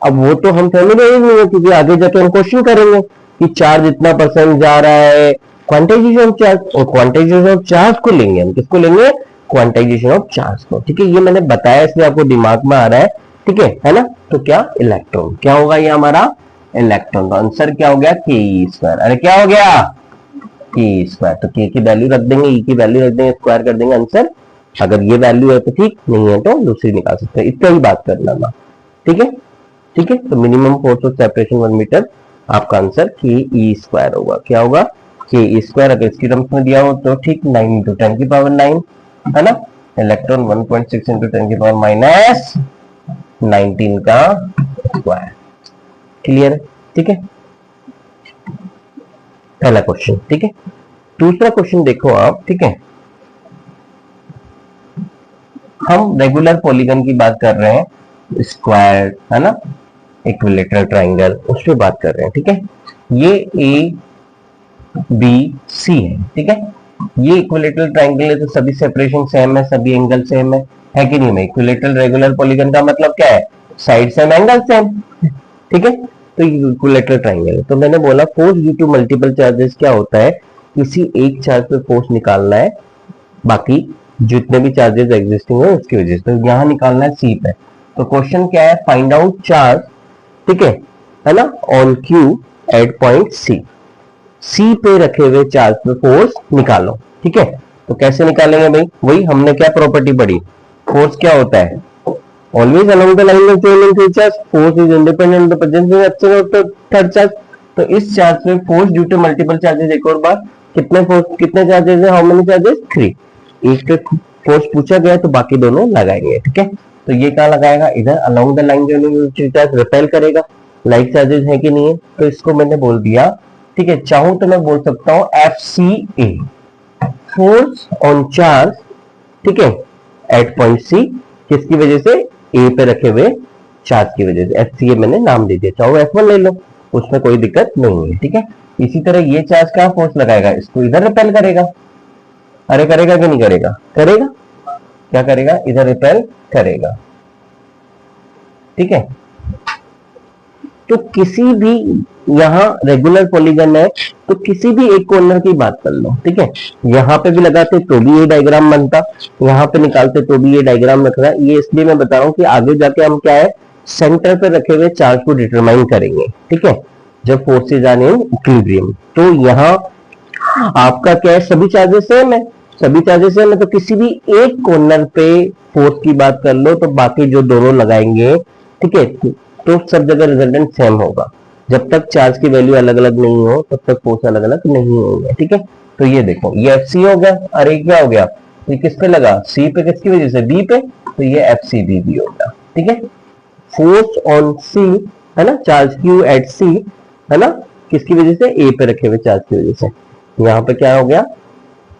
अब वो तो हम फैमिलियर नहीं है क्योंकि आगे जाके हम क्वेश्चन करेंगे कि चार्ज इतना % जा रहा है, क्वांटाइजेशन ऑफ चार्ज, और क्वांटाइजेशन ऑफ चार्ज को लेंगे हम, किसको लेंगे, क्वांटाइजेशन ऑफ चार्ज को, ठीक है। ये मैंने बताया इसलिए आपको दिमाग में आ रहा है, ठीक है ना। तो क्या, इलेक्ट्रॉन क्या होगा, ये हमारा इलेक्ट्रॉन। तो आंसर क्या हो गया, के²। अरे क्या हो गया, के²। तो के की वैल्यू रख देंगे, ई की वैल्यू रख देंगे, स्क्वायर कर देंगे आंसर। अगर ये वैल्यू है तो ठीक, नहीं है तो दूसरी निकाल सकते हैं, इतना ही बात करना था, ठीक है, ठीक है। तो minimum force of separation 1 metre, आपका आंसर के² होगा। क्या होगा, के²। अगर इसकी टर्म्स में दिया हो तो ठीक, 9 इंटू 10 की पावर 9 है ना, इलेक्ट्रॉन 1.6 इंटू 10 की पावर -19 का स्क्वायर। क्लियर है, ठीक है, पहला क्वेश्चन, ठीक है। दूसरा क्वेश्चन देखो आप, ठीक है, हम रेगुलर पॉलीगन की बात कर रहे हैं, स्क्वायर है ना, इक्विलैटरल ट्रायंगल, उस पर बात कर रहे हैं, ठीक है। ये ए बी सी है, ठीक है। ये इक्विलैटरल ट्रायंगल है तो सभी सेपरेशन सेम है, सभी एंगल सेम है कि नहीं। इक्विलैटरल रेगुलर पॉलीगन का मतलब क्या है, साइड सेम एंगल सेम, ठीक है। तो इक्विलैटरल ट्रायंगल है। तो मैंने बोला force due to multiple charges क्या होता है, किसी एक चार्ज पे फोर्स निकालना है बाकी जितने भी चार्जेस एग्जिस्टिंग है उसकी वजह से, तो यहां निकालना है सी पे। तो क्वेश्चन क्या है, फाइंड आउट चार्ज, ठीक है ना, on Q at point C. C पे रखे हुए चार्ज पे फोर्स निकालो, ठीक है। तो कैसे निकालेंगे भाई, वही हमने क्या प्रॉपर्टी पढ़ी, फोर्स क्या होता है, always along the line of joining two charge, force is independent of the presence of absence of third charge. तो इस चार्ज पे force due to multiple charges, एक और बार कितने फोर्स, कितने चार्जेस है, हाउ मेनी चार्जेस, 3। एक फोर्स पूछा गया तो बाकी दोनों लगाएंगे, ठीक है। तो ये कहाँ लगाएगा, इधर अलोंग द लाइन जो चार्ज रिपेल करेगा, लाइक चार्जेस है कि नहीं है, तो इसको मैंने बोल दिया, ठीक है। चाहूं तो मैं बोल सकता हूं FCA, फोर्स ऑन चार्ज, ठीक है, एट पॉइंट सी, किसकी वजह से, ए पे रखे हुए चार्ज की वजह से, FCA मैंने नाम दे दिया, चाहो F1 ले लो, उसमें कोई दिक्कत नहीं है, ठीक है। इसी तरह ये चार्ज कहाँ फोर्स लगाएगा, इसको इधर रिपेल करेगा, अरे करेगा कि नहीं करेगा, करेगा, क्या करेगा, इधर रिपेल करेगा, ठीक है। तो किसी भी यहाँ रेगुलर पॉलीगन है तो किसी भी एक कॉर्नर की बात कर लो, ठीक है। यहाँ पे भी लगाते तो भी ये डायग्राम बनता, यहाँ पे निकालते तो भी ये डायग्राम रख रहा है। ये इसलिए मैं बता रहा हूँ कि आगे जाके हम क्या है, सेंटर पे रखे हुए चार्ज को डिटरमाइन करेंगे, ठीक है, जब फोर्सेज आर इन इक्विलिब्रियम। तो यहाँ आपका क्या है, सभी चार्जेस सेम है, सभी चार्जेस सेम है, तो किसी भी एक कॉर्नर पे फोर्स की बात कर लो तो बाकी जो दोनों लगाएंगे, ठीक है, तो सब जगह रिजल्टेंट सेम होगा। जब तक चार्ज की वैल्यू अलग अलग नहीं हो तब तक फोर्स अलग अलग नहीं होंगे, ठीक है। तो ये देखो, ये FC हो गया, अरे क्या हो गया, ये किस पे लगा, C पे, किसकी वजह से, B पे, तो ये FCB भी होगा, ठीक है। फोर्स ऑन C है ना, चार्ज Q एट C है ना, किसकी वजह से, A पे रखे हुए चार्ज की वजह से, यहाँ पे क्या हो गया,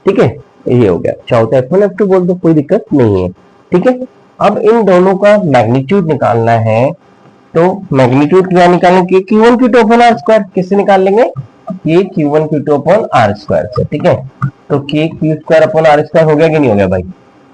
ठीक है, ये हो गया। चाहो तो F1 F2 बोल दो, कोई दिक्कत नहीं है, ठीक है। अब इन दोनों का मैग्नीट्यूड निकालना है, तो मैग्नीट्यूड क्या निकालेंगे, Q1 Q2 upon R square, किससे निकाल लेंगे, ये Q1 Q2 upon R square से, ठीक है। तो K Q square upon R square हो गया कि नहीं हो गया भाई,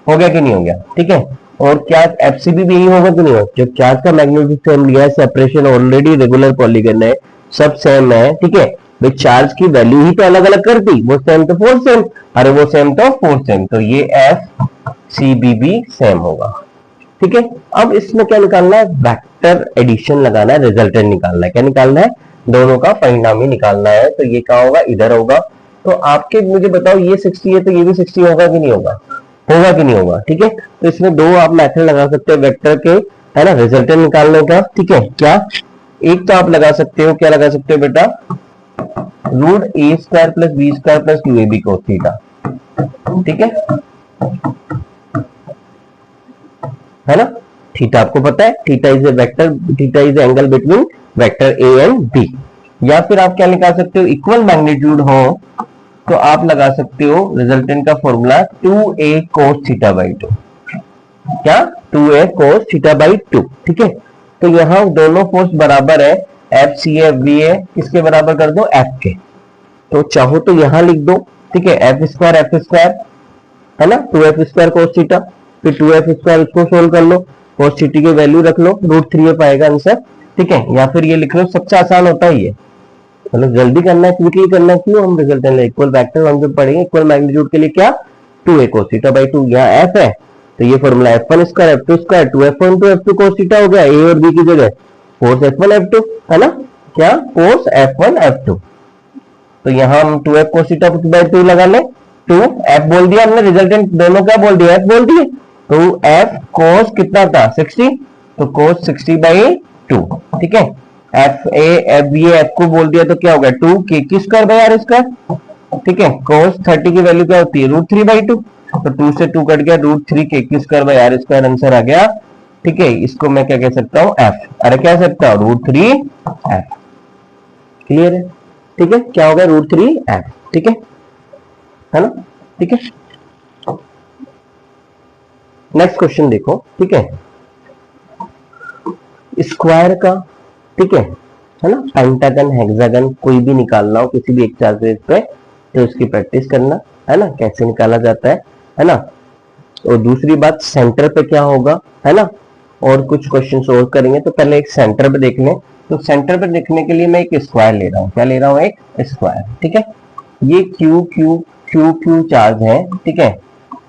हो गया कि नहीं हो गया, ठीक है। और क्या FCB भी यही होगा कि नहीं होगा, जब चार्ज का मैग्नीट्यूड सेम लिया है, सेपरेशन ऑलरेडी रेगुलर पॉलीगन है, सब सेम है, ठीक है भाई, चार्ज की वैल्यू ही तो अलग अलग कर दी, वो सेम तो फोर्स सेम, अरे वो सेम तो फोर्स सेम, तो ये FCB भी सेम होगा, ठीक है। अब इसमें क्या निकालना है, वेक्टर एडिशन लगाना है, रिजल्टेंट निकालना है, क्या निकालना है, दोनों का परिणामी निकालना है। तो ये क्या होगा, इधर होगा, तो आपके मुझे बताओ, ये 60 है तो ये भी 60 होगा कि नहीं होगा, होगा कि नहीं होगा, ठीक है। तो इसमें दो आप मेथड लगा सकते हैं वेक्टर के, है ना, रिजल्टेंट निकालने का, ठीक है। क्या, एक तो आप लगा सकते हो, क्या लगा सकते हो बेटा, root A square plus B square plus 2AB cos theta, ठीक है ना। थीटा आपको पता है, theta is a vector, theta is angle between vector A and B। या फिर आप क्या निकाल सकते हो, इक्वल मैग्नीट्यूड हो तो आप लगा सकते हो रिजल्टेंट का formula 2A cos theta by 2, क्या 2A cos थीटा बाई 2, ठीक है। तो यहाँ दोनों फोर्स बराबर है, FCA FBA किसके बराबर कर दो, F के, तो चाहो तो यहां लिख दो, ठीक है, F स्क्वायर है ना, 2F स्क्वायर cos थीटा, फिर 2F स्क्वायर उसको सोल्व कर लो, cos थीटा की वैल्यू रख लो, √3 पाएगा आंसर, ठीक है। या फिर ये लिख लो, सबसे आसान होता है ये, मतलब जल्दी करना है, क्विकली करना है, क्यों, हम रिजल्टेंट इक्वल वेक्टर हम जब पढ़ेंगे इक्वल मैग्नीट्यूड के लिए क्या, 2A cos थीटा बाई 2, यहाँ F है तो ये formula F1 square F2 square 2F1 to F2 cos theta हो गया, A और B की जगह cos F1 F2 है ना, क्या cos F1 F2, तो यहां हम 2F cos थीटा बाई 2 लगा ले, 2F बोल दिया हमने, रिजल्टेंट दोनों क्या बोल दिया, F बोल दिए, तो F cos कितना था 60, तो cos 60 बाई 2, ठीक है। F A F B F को बोल दिया तो क्या होगा 2 K की स्क्वायर बाई R स्क्वायर, ठीक है। cos 30 की वैल्यू क्या होती है √3 बाई 2, तो 2 से 2 कट गया, √3 K की square by R square answer आ गया, ठीक है। इसको मैं क्या कह सकता हूं, F, अरे क्या कह सकता हूं, √3 F, क्लियर है, ठीक है, क्या होगा √3 F, ठीक है ना, ठीक है। नेक्स्ट क्वेश्चन देखो, ठीक है, स्क्वायर का, ठीक है ना, पेंटागन हेक्सागन कोई भी निकालना हो किसी भी एक चार्ज बेस पे तो उसकी प्रैक्टिस करना, है ना, कैसे निकाला जाता है ना। और दूसरी बात, सेंटर पे क्या होगा, है ना, और कुछ क्वेश्चन सोल्व करेंगे। तो पहले एक सेंटर पे देख लें, तो सेंटर पे देखने के लिए मैं एक स्क्वायर ले रहा हूँ, क्या ले रहा हूँ, एक स्क्वायर, ठीक है। ये Q चार्ज है, ठीक है,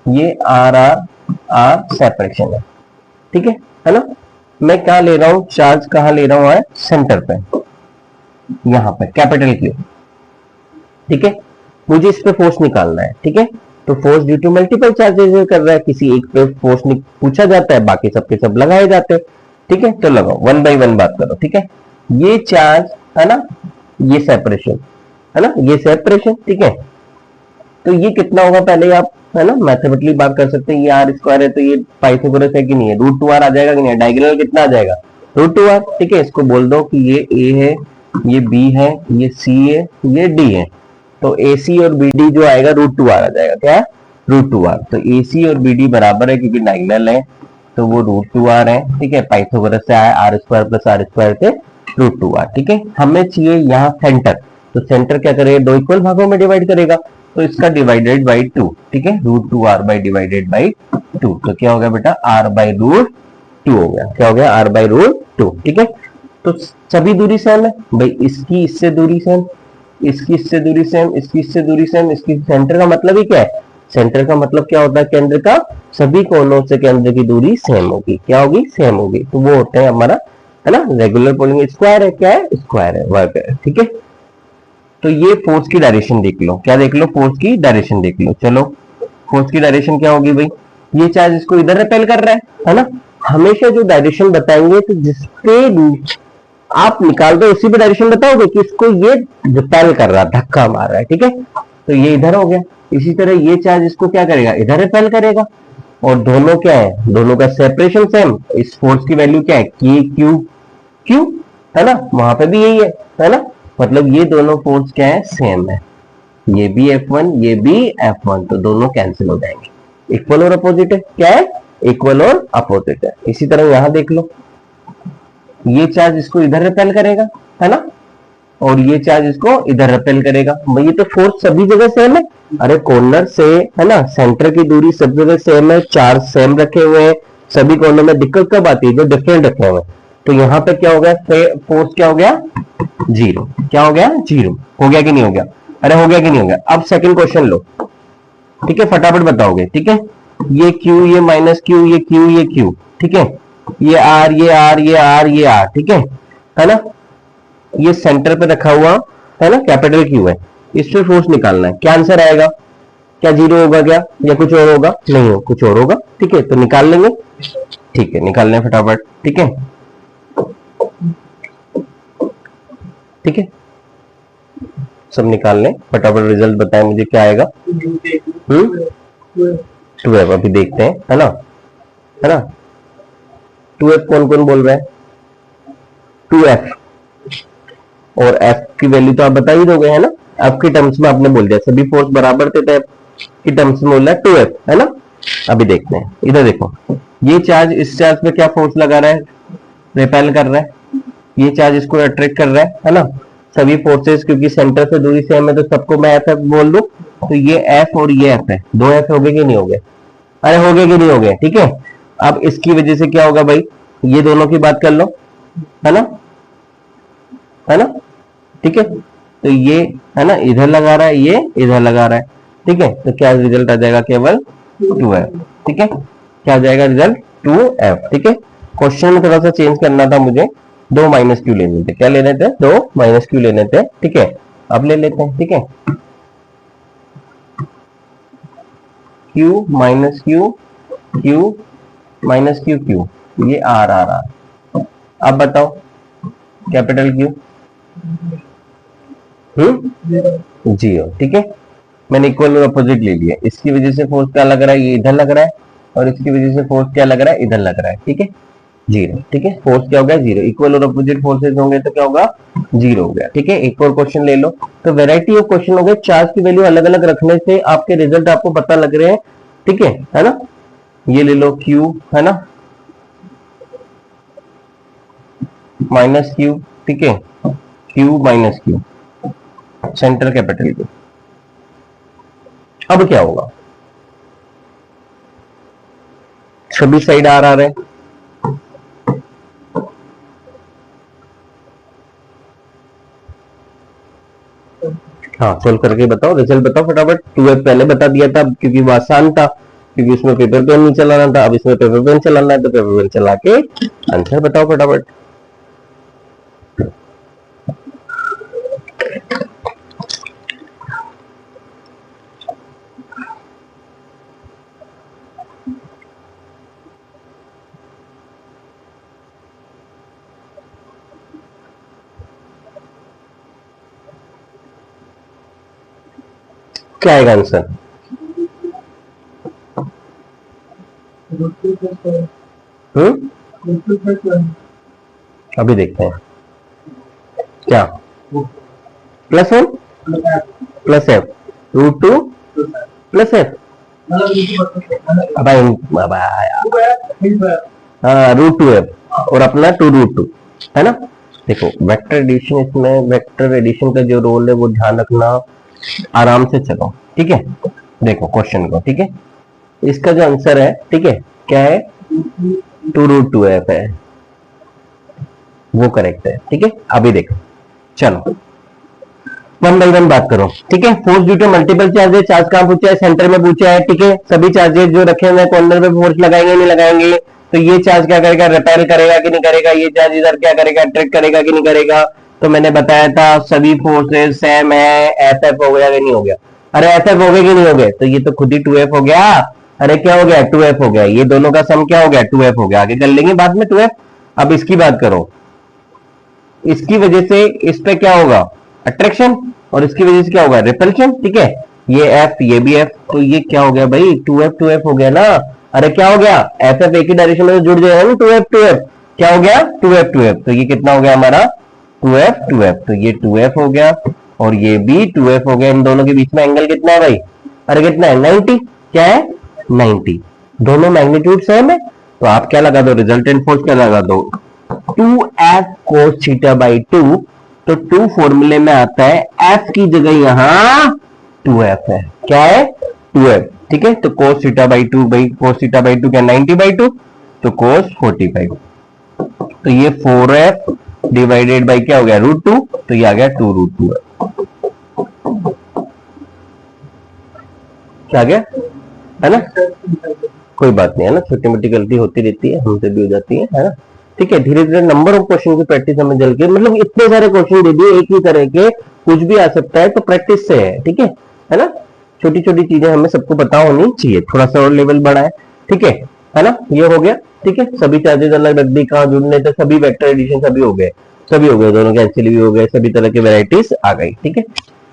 ये R सेपरेशन है, ठीक है ना। मैं क्या ले रहा हूँ, चार्ज कहाँ ले रहा हूँ, सेंटर पे, यहाँ पे कैपिटल Q, ठीक है। मुझे इस पे फोर्स निकालना है, ठीक है, तो force due to multiple charges कर रहा है, किसी एक पे फोर्स पूछा जाता है, बाकी सबके सब लगाए जाते हैं, ठीक है। तो लगाओ, 1 बाई 1 बात करो, ठीक है। ये चार्ज है ना, ये सेपरेशन है ना, ये सेपरेशन, ठीक है। तो ये कितना होगा, पहले आप है ना, मैथमेटिकली बात कर सकते हैं। ये आर स्क्वायर है तो ये पाइथागोरस है कि नहीं है, रूट टू आर आ जाएगा कि नहीं, डायगोनल कितना आ जाएगा, रूट टू आर। ठीक है, इसको बोल दो कि ये ए है, ये बी है, ये सी है, ये डी है, तो ए सी और बी डी जो आएगा रूट टू आर आ जाएगा। क्या है, रूट टू आर। तो ए सी और बी डी बराबर है क्योंकि डायगोनल है, तो वो रूट टू आर है। ठीक है, पाइथागोरस से आया R square plus R square से रूट टू आर। ठीक है, हमें चाहिए यहाँ सेंटर, तो सेंटर क्या करेगा, दो इक्वल भागों में डिवाइड करेगा, तो इसका डिवाइडेड बाई टू। ठीक है, root two R by divided by two, तो क्या हो गया बेटा, आर बाई रूट टू हो गया। क्या हो गया, आर बाई रूट टू। ठीक है, तो सभी दूरी सेम है भाई, इसकी इससे दूरी सेम, इसकी इससे दूरी सेम, इसकी इससे दूरी सेम, इसकी सेंटर का मतलब ही क्या है, सेंटर का मतलब क्या होता है, केंद्र का सभी कोनों से केंद्र की दूरी सेम होगी। क्या होगी, सेम होगी, तो वो होता है हमारा, है ना, रेगुलर बोलेंगे स्क्वायर है। क्या है, स्क्वायर है, वर्ग है। ठीक है, तो ये फोर्स की डायरेक्शन देख लो, क्या देख लो, फोर्स की डायरेक्शन देख लो। चलो, फोर्स की डायरेक्शन क्या होगी भाई, ये चार्ज इसको इधर रिपेल कर रहा है ना, हमेशा जो डायरेक्शन बताएंगे तो जिसपे आप निकाल दो उसी पे डायरेक्शन बताओगे कि इसको ये रिपेल कर रहा, धक्का मार रहा है। ठीक है, तो ये इधर हो गया। इसी तरह ये चार्ज इसको क्या करेगा, इधर रिपेल करेगा, और दोनों क्या है, दोनों का सेपरेशन सेम। इस फोर्स की वैल्यू क्या है, के क्यू क्यू, है ना, वहां पे भी यही है ना, मतलब ये दोनों फोर्स क्या है, सेम है, ये भी F1 ये भी F1, तो दोनों कैंसिल हो जाएंगे, इक्वल और अपोजिट है। क्या है, इक्वल और अपोजिट है। इसी तरह यहां देख लो, ये चार्ज इसको इधर रिपेल करेगा, है ना, और ये चार्ज इसको इधर रिपेल करेगा। भाई ये तो फोर्स सभी जगह सेम है, अरे कॉर्नर से, है ना, सेंटर की दूरी सब जगह सेम है, चार्ज सेम रखे हुए हैं सभी कॉर्नर में। दिक्कत कब आती है, जो डिफरेंट रखे हुए हैं। तो यहाँ पे क्या हो गया, फोर्स क्या हो गया, जीरो। क्या हो गया, जीरो। हो गया कि नहीं हो गया, अरे हो गया कि नहीं हो गया। अब सेकंड क्वेश्चन लो, ठीक है, फटाफट बताओगे। ठीक है, ये क्यू, ये माइनस क्यू, ये क्यू, ये क्यू, ठीक है, ये आर, ये आर, ये आर, ये आर, ठीक है ना, ये सेंटर पे रखा हुआ है ना, कैपिटल क्यू है, इस पे फोर्स निकालना है। क्या आंसर आएगा, क्या जीरो होगा क्या, या कुछ और होगा, नहीं हो, कुछ और होगा। ठीक है, तो निकाल लेंगे। ठीक है, निकाल लें फटाफट। ठीक है, ठीक है, सब निकाल लें फटाफट, रिजल्ट बताएं मुझे क्या आएगा। 12 अभी देखते हैं, है ना, है ना। 2f कौन कौन बोल रहे हैं, 2f, और f की वैल्यू तो आप बता ही दोगे, है ना, f की टर्म्स में आपने बोल दिया, सभी फोर्स बराबर थे, तो f की टर्म्स में बोल रहा है 2f, है ना। अभी देखते हैं, इधर देखो, ये चार्ज इस चार्ज पे क्या फोर्स लगा रहा है, रिपेल कर रहा है, ये चार्ज इसको अट्रैक्ट कर रहा है ना, सभी फोर्सेस, क्योंकि सेंटर से दूरी सेम है तो सबको मैं एफ बोल दूं, तो ये एफ और ये एफ है, दो एफ हो गए कि नहीं हो गए, अरे हो गए कि नहीं हो गए। ठीक है, अब इसकी वजह से क्या होगा भाई, ये दोनों की बात कर लो, है ना, है ना, ठीक है, तो ये, है ना, इधर लगा रहा है, ये इधर लगा रहा है। ठीक है, तो क्या रिजल्ट आ जाएगा, केवल 2f। ठीक है, क्या आ जाएगा रिजल्ट, 2f। ठीक है, क्वेश्चन में थोड़ा सा चेंज करना था मुझे, दो माइनस क्यू लेने थे, क्या लेने थे, दो माइनस क्यू लेने थे। ठीक है, अब ले लेते हैं। ठीक है, Q minus Q, Q minus Q, Q, ये आर आर आर। अब बताओ, कैपिटल क्यू, जीरो। ठीक है, मैंने इक्वल और अपोजिट ले लिया, इसकी वजह से फोर्स क्या लग रहा है, ये इधर लग रहा है, और इसकी वजह से फोर्स क्या लग रहा है, इधर लग रहा है। ठीक है, जीरो। ठीक है, फोर्स क्या हो गया, जीरो। इक्वल और अपोजिट फोर्सेज होंगे तो क्या होगा, जीरो हो गया। ठीक है, एक और क्वेश्चन ले लो। तो वैरायटी ऑफ क्वेश्चन हो गए, चार्ज की वैल्यू अलग अलग रखने से आपके रिजल्ट आपको पता लग रहे हैं। ठीक है ना, ये ले लो क्यू, है ना, माइनस क्यू। ठीक है, Q minus Q, centre capital Q. अब क्या होगा, सभी साइड आर आ रहे हैं, हाँ, सोल्व करके बताओ, रिजल्ट बताओ फटाफट। 2f पहले बता दिया था क्योंकि वो आसान था, क्योंकि उसमें पेपर पेन नहीं चलाना था, अब इसमें पेपर पेन चलाना है, तो पेपर पेन चला के आंसर बताओ फटाफट। क्या आएगा आंसर, अभी देखते हैं क्या plus one plus F root two plus F root two F और अपना टू रूट टू है ना। देखो वेक्टर एडिशन, इसमें वेक्टर एडिशन का जो रोल है वो ध्यान रखना, आराम से चलो ठीक है। देखो क्वेश्चन को, ठीक है, इसका जो आंसर है ठीक है क्या है, टू रूट टू एफ है, वो करेक्ट है ठीक है। अभी देखो चलो वन बाई वन बात करो ठीक है। Force due to multiple charges, charge कहां पूछा है, सेंटर में पूछा है ठीक है। सभी चार्जेस जो रखे हुए कॉर्नर पे फोर्स लगाएंगे नहीं लगाएंगे, तो ये चार्ज क्या करेगा, रिपेल करेगा कि नहीं करेगा, ये चार्ज इधर क्या करेगा, अट्रैक्ट करेगा कि नहीं करेगा। तो मैंने बताया था सभी फोर्सेस सेम है, एफ एफ हो गया कि नहीं हो गया, अरे एफ एफ हो गए कि नहीं हो गए, तो ये तो खुद ही टू एफ हो गया, अरे क्या हो गया टू एफ हो गया, ये दोनों का सम क्या हो गया टू एफ हो गया, आगे कर लेंगे बाद में टू एफ। अब इसकी बात करो, इसकी वजह से इस पे क्या होगा अट्रैक्शन, और इसकी वजह से क्या होगा रिपल्शन ठीक है। ये एफ ये भी एफ, तो ये क्या हो गया भाई टू एफ हो गया ना। अरे क्या हो गया एफ एफ एक ही डायरेक्शन में जुड़ जाएगा ना, टू एफ क्या हो गया टू एफ, तो ये कितना हो गया हमारा टू एफ, तो ये टू एफ हो गया और ये भी टू एफ हो गया। इन दोनों के बीच में एंगल कितना है भाई, अरे कितना है 90, क्या है 90, दोनों मैग्नीट्यूड सेम है। तो आप क्या लगा दो, रिजल्टेंट फोर्स क्या लगा दो 2f cos थीटा बाई 2, तो 2 फॉर्मूले में आता है, f की जगह यहां 2f है, क्या है 2f ठीक है। तो cos थीटा बाई 2 भाई cos थीटा बाई 2 क्या 90 बाई 2, तो cos 40 बाई 2, तो ये 4f डिवाइडेड बाई क्या हो गया रूट 2, तो ये आ गया 2 रूट 2 क्या आ गया है ना। कोई बात नहीं है ना, छोटी मोटी गलती होती रहती है, हमसे भी हो जाती है ना ठीक है। धीरे धीरे नंबर ऑफ क्वेश्चन की प्रैक्टिस हमें जल के, मतलब इतने सारे क्वेश्चन दे दिए एक ही तरह के, कुछ भी आ सकता है, तो प्रैक्टिस से है ठीक है ना। छोटी छोटी चीजें हमें सबको पता होनी चाहिए, थोड़ा सा और लेवल बढ़ाए ठीक है ना। ये हो गया ठीक है, सभी चार्जेस अलग रख दी, कहां जुड़ने थे, सभी वेक्टर एडिशन सभी हो गए, दोनों के एचसीएल भी हो गए, सभी तरह की वेराइटीज आ गई ठीक है।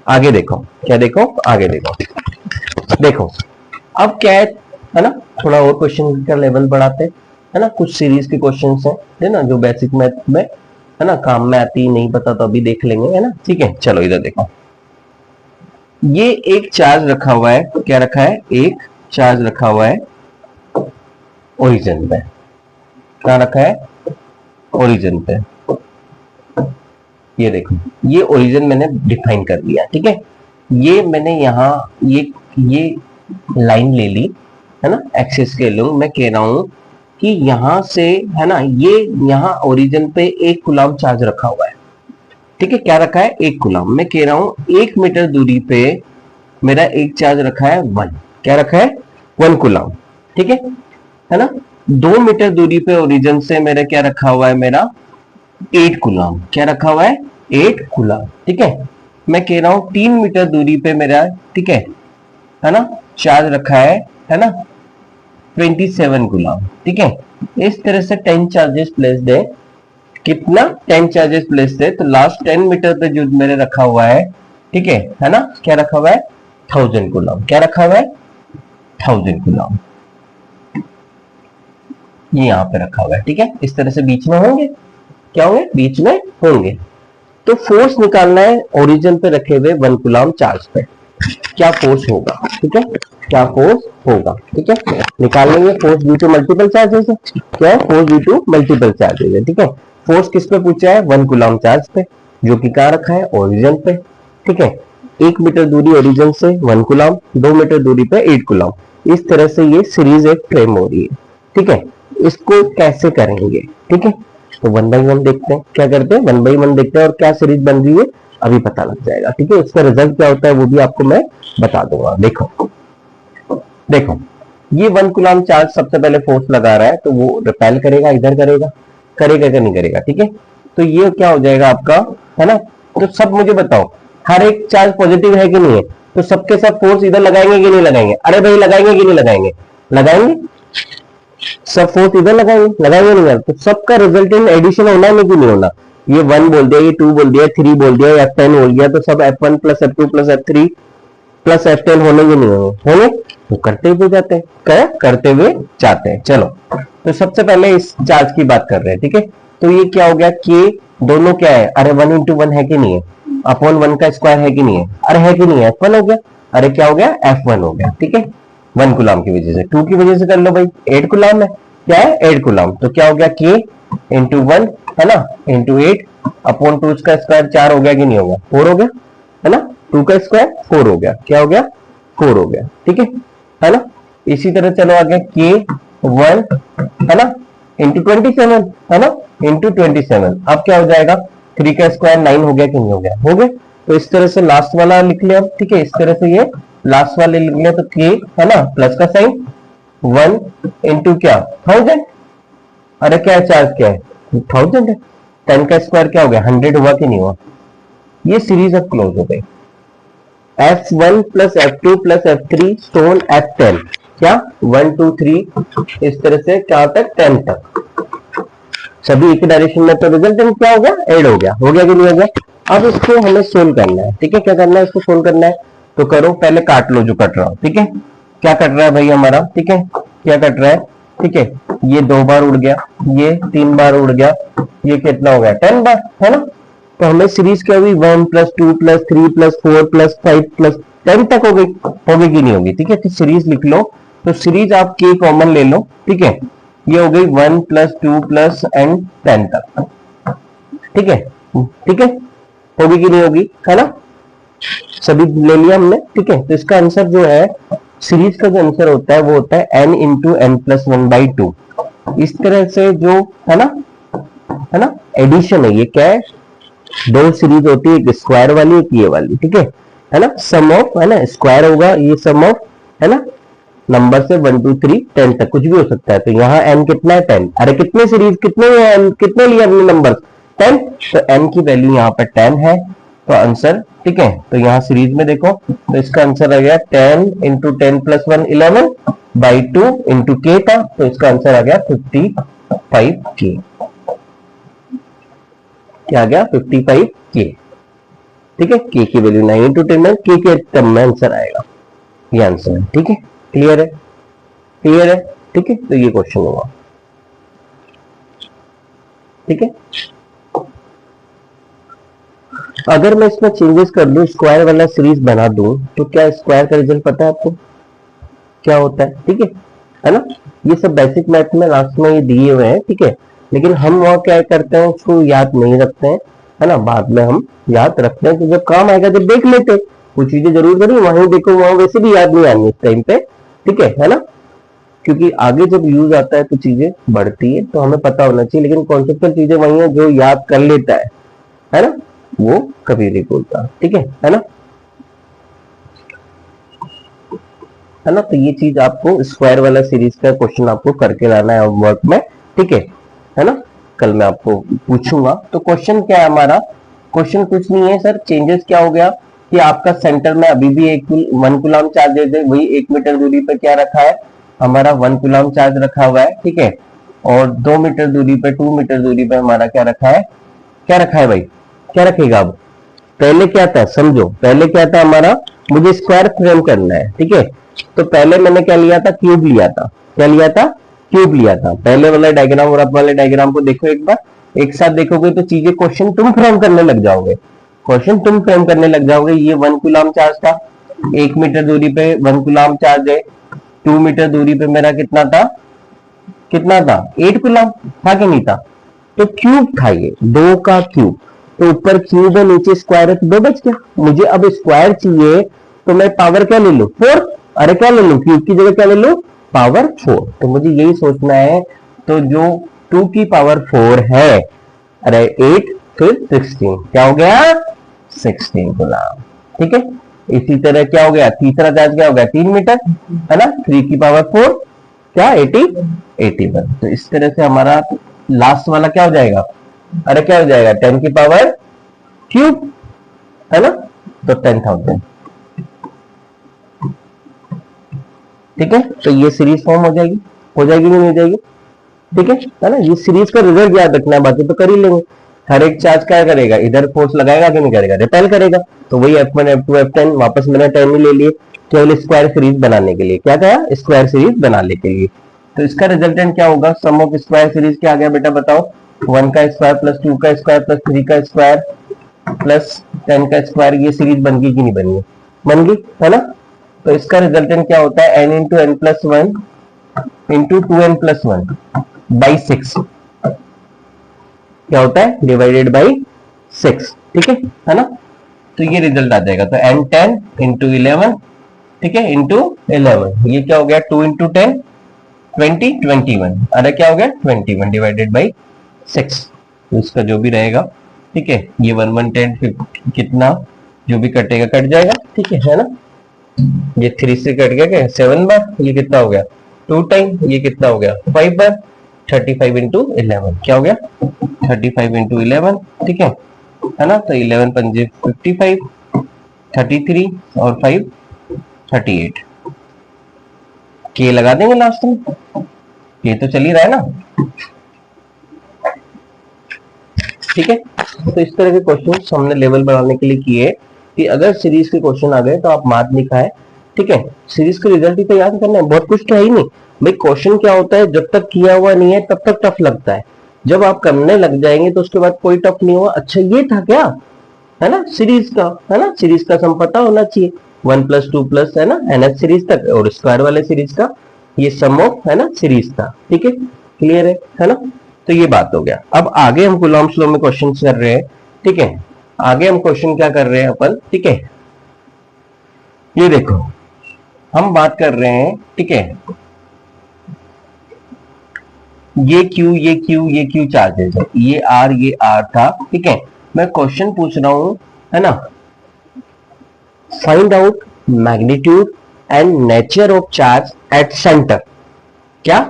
आगे देखो क्या, देखो आगे देखो अब क्या है ना, थोड़ा और क्वेश्चन का लेवल बढ़ाते है ना। कुछ सीरीज के क्वेश्चंस हैं है ना, जो बेसिक मैथ में है ना काम में आती, नहीं पता तो अभी देख लेंगे है ना ठीक है। चलो इधर देखो, ये एक चार्ज रखा हुआ है, क्या रखा है, एक चार्ज रखा हुआ है ओरिजिन पे, क्या रखा है ओरिजिन पे, ये देखो ये ओरिजिन मैंने डिफाइन कर लिया ठीक है। ये मैंने यहाँ ये लाइन ले ली है ना, एक्सिस के लूंग, मैं कह रहा हूं कि यहां से है ना, ये यहां ओरिजिन पे 1 कूलम चार्ज रखा हुआ है ठीक है। क्या रखा है 1 कूलम, मैं कह रहा हूं 1 मीटर दूरी पे मेरा एक चार्ज रखा है 1, क्या रखा है 1 कूलम ठीक है ना। 2 मीटर दूरी पे ओरिजिन से मेरा क्या रखा हुआ है, मेरा 8 कूलम, क्या रखा हुआ है 8 कूलम ठीक है। मैं कह रहा हूं 3 मीटर दूरी पे मेरा ठीक है ना चार्ज रखा है ना 27 कूलम ठीक है। इस तरह से 10 चार्जेस प्लेस्ड है, कितना 10 चार्जेस प्लेस्ड है, तो लास्ट 10 मीटर पे जो मेरे रखा हुआ है ठीक है ना, क्या रखा हुआ है 1000 कूलम, क्या रखा हुआ है 1000 कूलम, ये यहां पे रखा हुआ है ठीक है। इस तरह से बीच में होंगे, क्या होंगे बीच में होंगे। तो फोर्स निकालना है ओरिजिन पे रखे हुए 1 कूलम चार्ज पे, क्या फोर्स होगा ठीक है, क्या फोर्स होगा ठीक है। निकाल लेंगे, force due to multiple charges है, क्या है force due to multiple charges है ठीक है। फोर्स किस पे पूछा है 1 कूलम चार्ज पे, जो कि कहां रखा है ओरिजिन पे ठीक है। 1 मीटर दूरी ओरिजिन से 1 कूलम, 2 मीटर दूरी पे 8 कूलम, इस तरह से ये सीरीज एक फ्रेम हो रही है ठीक है। इसको कैसे करेंगे ठीक है, तो 1 बाई 1 देखते हैं, क्या करते हैं 1 बाई 1 देखते हैं, और क्या सीरीज बन रही है अभी पता लग जाएगा ठीक है। उसका रिजल्ट क्या होता है वो भी आपको मैं बता दूंगा। देखो ये 1 कूलम चार्ज सबसे पहले फोर्स लगा रहा है, तो वो रिपेल करेगा, इधर करेगा कि नहीं करेगा ठीक है। तो ये क्या हो जाएगा आपका है ना। तो सब मुझे बताओ, हर एक चार्ज पॉजिटिव है कि नहीं है, तो सबके सब फोर्स इधर लगाएंगे कि नहीं लगाएंगे, अरे भाई लगाएंगे कि नहीं लगाएंगे, लगाएंगे सब फोर्स इधर लगाएंगे नहीं, तो सबका रिजल्टेंट एडिशन होना है कि नहीं होना। ये 1 बोल दिया, ये 2 बोल दिया, 3 बोल दिया, F10 बोल दिया, तो सब F1 plus F2 plus F3 plus F10 होने ही नहीं होंगे, तो करते हुए जाते हैं, क्या करते हुए जाते हैं। चलो तो सबसे पहले इस चार्ज की बात कर रहे हैं, ठीक है। तो ये क्या हो गया, के दोनों क्या है, अरे 1 इंटू 1 है कि नहीं है, अपॉन 1 का स्क्वायर है कि नहीं है, अरे है कि नहीं है, F1 हो गया, अरे क्या हो गया, F1 हो गया, ठीक है। 1 गुलाम की वजह से, 2 की वजह से कर लो भाई, 8 गुलाम है, क्या है 8 गुलाम, तो क्या हो गया के इंटू 1 है ना, इंटू 8 अपॉन 2 का स्क्वायर 4 हो गया कि नहीं होगा, 4 हो गया है ना, 2 का स्क्वायर 4 हो गया, क्या हो गया 4 हो गया, ठीक है ना। इसी तरह चलो आगे के 1 है ना इंटू 27 है ना, इंटू 27, अब क्या हो जाएगा 3 का स्क्वायर 9 हो गया कि नहीं हो गया, हो गया। तो इस तरह से लास्ट वाला लिख लिया, ठीक है, इस तरह से ये लास्ट वाले लिख लिया, तो के है ना प्लस का साइन 1 इंटू क्या 1000, अरे क्या है चार्ज क्या है 1000 है, 10 का स्क्वायर क्या हो गया 100 हुआ कि नहीं हुआ, ये सीरीज अब क्लोज हो गई। F1 plus F2 plus F3 stone F10, क्या 1 2 3 इस तरह से क्या तक 10 तक, सभी एक डायरेक्शन में, तो रिजल्टेंट क्या हो गया ऐड हो गया कि नहीं हो गया। अब इसको हमें सोल्व करना है, ठीक है, क्या करना है इसको सोल्व करना है, तो करो पहले काट लो जो कट रहा हो, ठीक है, क्या कट रहा है भाई हमारा, ठीक है, क्या कट रहा है, ठीक है, ये 2 बार उड़ गया, ये 3 बार उड़ गया, ये कितना हो गया 10 बार है ना। तो हमें सीरीज क्या हुई 1 plus 2 plus 3 plus 4 plus 5 plus 10 तक हो गई कि नहीं होगी, ठीक है। तो सीरीज लिख लो, तो सीरीज आप के कॉमन ले लो, ठीक है, ये हो गई 1 प्लस 2 प्लस एंड 10 तक, ठीक है, ठीक है, होगी कि नहीं होगी, है ना, सभी ले लिया हमने, ठीक है। तो इसका आंसर जो है सीरीज का जो आंसर होता है वो होता है n इंटू एन प्लस 1/2, इस तरह से जो है ना एडिशन है, ये क्या है, दो सीरीज होती है, एक स्क्वायर वाली एक ये वाली, ठीक है ना, सम ऑफ है ना स्क्वायर होगा, ये सम ऑफ है ना नंबर से 1 2 3 10 तक कुछ भी हो सकता है। तो यहाँ n कितना है 10, अरे कितने सीरीज कितने लिए अपने नंबर 10, तो n की वैल्यू यहाँ पे 10 है, तो आंसर, ठीक है। तो यहाँ सीरीज में देखो, तो इसका आंसर आ गया 10 इंटू 10 प्लस 1 11/2 इंटू के था, तो इसका आंसर आ गया 55k, क्या आ गया 55k, ठीक है, के की वैल्यू 9 इंटू 10 में, के टर्म में आंसर आएगा, ये आंसर है, ठीक है, क्लियर है, क्लियर है, ठीक है। तो ये क्वेश्चन होगा, ठीक है। अगर मैं इसमें चेंजेस कर दूं, स्क्वायर वाला सीरीज बना दूं, तो क्या स्क्वायर का रिजल्ट पता है आपको क्या होता है, ठीक है ना, ये सब बेसिक मैथ में लास्ट में ये दिए हुए हैं, ठीक है, लेकिन हम वहां क्या करते हैं उसको याद नहीं रखते हैं, है ना, बाद में हम याद रखते हैं, तो जब काम आएगा जब देख लेते हैं, कुछ चीजें जरूर करें वहीं देखो, वहां वैसे भी याद नहीं आनी इस टाइम पे, ठीक है ना, क्योंकि आगे जब यूज आता है तो चीजें बढ़ती है, तो हमें पता होना चाहिए, लेकिन कॉन्सेप्चुअल चीजें वही है जो याद कर लेता है ना, वो कभी नहीं भूलता, ठीक है ना, है ना। तो ये चीज आपको स्क्वायर वाला सीरीज का क्वेश्चन आपको करके लाना है होमवर्क में, ठीक है ना, कल मैं आपको पूछूंगा। तो क्वेश्चन क्या है हमारा, क्वेश्चन कुछ नहीं है सर, चेंजेस क्या हो गया कि आपका सेंटर में अभी भी 1 कूलम चार्ज दे दे, वही 1 मीटर दूरी पे क्या रखा है हमारा 1 कूलम चार्ज रखा हुआ है, ठीक है, और 2 मीटर दूरी पे 2 मीटर दूरी पे हमारा क्या रखा है भाई, क्या रखेगा। अब पहले क्या था समझो, पहले क्या था हमारा, मुझे स्क्वायर फ्रेम करना है, ठीक है, तो पहले मैंने क्या लिया था, क्यूब लिया था, क्या लिया था, क्यूब लिया था। पहले वाला डायग्राम और अब वाले डायग्राम को देखो एक बार, एक साथ देखोगे तो चीजें क्वेश्चन तुम फ्रेम करने लग जाओगे, क्वेश्चन तुम फ्रेम करने लग जाओगे। ये 1 कूलम चार्ज था, 1 मीटर दूरी पे 1 कूलम चार्ज है, 2 मीटर दूरी पे मेरा कितना था 8 कूलम था कि नहीं था, तो क्यूब था ये 2 का क्यूब, तो ऊपर क्यूब है नीचे स्क्वायर है, तो 2 बच गया। मुझे अब स्क्वायर चाहिए तो मैं पावर क्या ले लू 4, अरे क्या ले लू क्यूब की जगह क्या ले लू पावर 4, तो मुझे यही सोचना है। तो जो 2 की पावर 4 है, अरे 8 फिर 16, क्या हो गया 16 कूलम, ठीक है। इसी तरह क्या हो गया, तीसरा चार्ज क्या हो गया 3 मीटर, है ना, 3 की पावर 4 क्या 81। तो इस तरह से हमारा लास्ट वाला क्या हो जाएगा, अरे क्या हो जाएगा 10 की पावर क्यूब, है ना, तो 10,000, ठीक है। तो ये सीरीज फॉर्म हो जाएगी नहीं हो जाएगी, ठीक है ना। ये सीरीज का रिजल्ट याद रखना है, बाकी तो कर ही लेंगे। हर एक चार्ज क्या करेगा, इधर फोर्स लगाएगा कि नहीं करेगा, रिपेल करेगा, तो वही F1 F2 F10 वापस मैंने 10 ही ले लिए केवल स्क्वायर सीरीज बनाने के लिए। क्या कहा? स्क्वायर सीरीज बनाने के लिए। तो इसका रिजल्टेंट क्या होगा? सम ऑफ स्क्वायर सीरीज क्या आ गया बेटा बताओ? 1 का स्क्वायर प्लस 2 का स्क्वायर प्लस 3 का स्क्वायर प्लस 10 का स्क्वायर। ये सीरीज बन गई कि नहीं बन गई? बन गई है ना। तो इसका रिजल्टेंट क्या होता है? n into N plus one into 2n plus one by 6 क्या होता है? Divided by 6। ठीक है ना। तो ये रिजल्ट आ जाएगा। तो n 10 इंटू 11 ठीक है इंटू 11 ये क्या हो गया? 2 इंटू 10 20 21 अरे क्या हो गया? 21 डिवाइडेड बाई 6। तो इसका जो भी रहेगा ठीक है ये 1 1 10 कितना जो भी कटेगा कट जाएगा। ठीक है ना। ये 3 से कट गया क्या? 7 बार। ये कितना हो गया? 2 टाइम। ये कितना हो गया? 5 बार। 35 इंटू 11 क्या हो गया? 35 इंटू 11 ठीक है ना। तो 11 पंजे 55 33 और 5 38 के लगा देंगे लास्ट में। ये तो चल ही रहा है ना। ठीक है। तो इस तरह के क्वेश्चन हमने लेवल बढ़ाने के लिए किए कि अगर सीरीज के क्वेश्चन आ गए तो आप मात दिखाए। ठीक है। सीरीज के रिजल्ट ही तो याद करना है, बहुत कुछ तो है ही नहीं भाई। क्वेश्चन क्या होता है? जब तक किया हुआ नहीं है तब तक टफ लगता है, जब आप करने लग जाएंगे तो उसके बाद कोई टफ नहीं हुआ। अच्छा ये था क्या है ना सीरीज का, है ना। सीरीज का सम पता होना चाहिए 1 प्लस 2 प्लस है ना nth सीरीज तक और स्क्वायर वाले सीरीज का ये सम ऑफ है ना सीरीज था। ठीक है क्लियर है ना। तो ये बात हो गया। अब आगे हम कूलॉम्स लॉ में क्वेश्चन कर रहे हैं। ठीक है आगे हम क्वेश्चन क्या कर रहे हैं अपन? ठीक है ये देखो हम बात कर रहे हैं। ठीक है ये क्यू चार्जेस है, ये आर था। ठीक है मैं क्वेश्चन पूछ रहा हूं है ना। Find out magnitude and nature of charge at centre. क्या?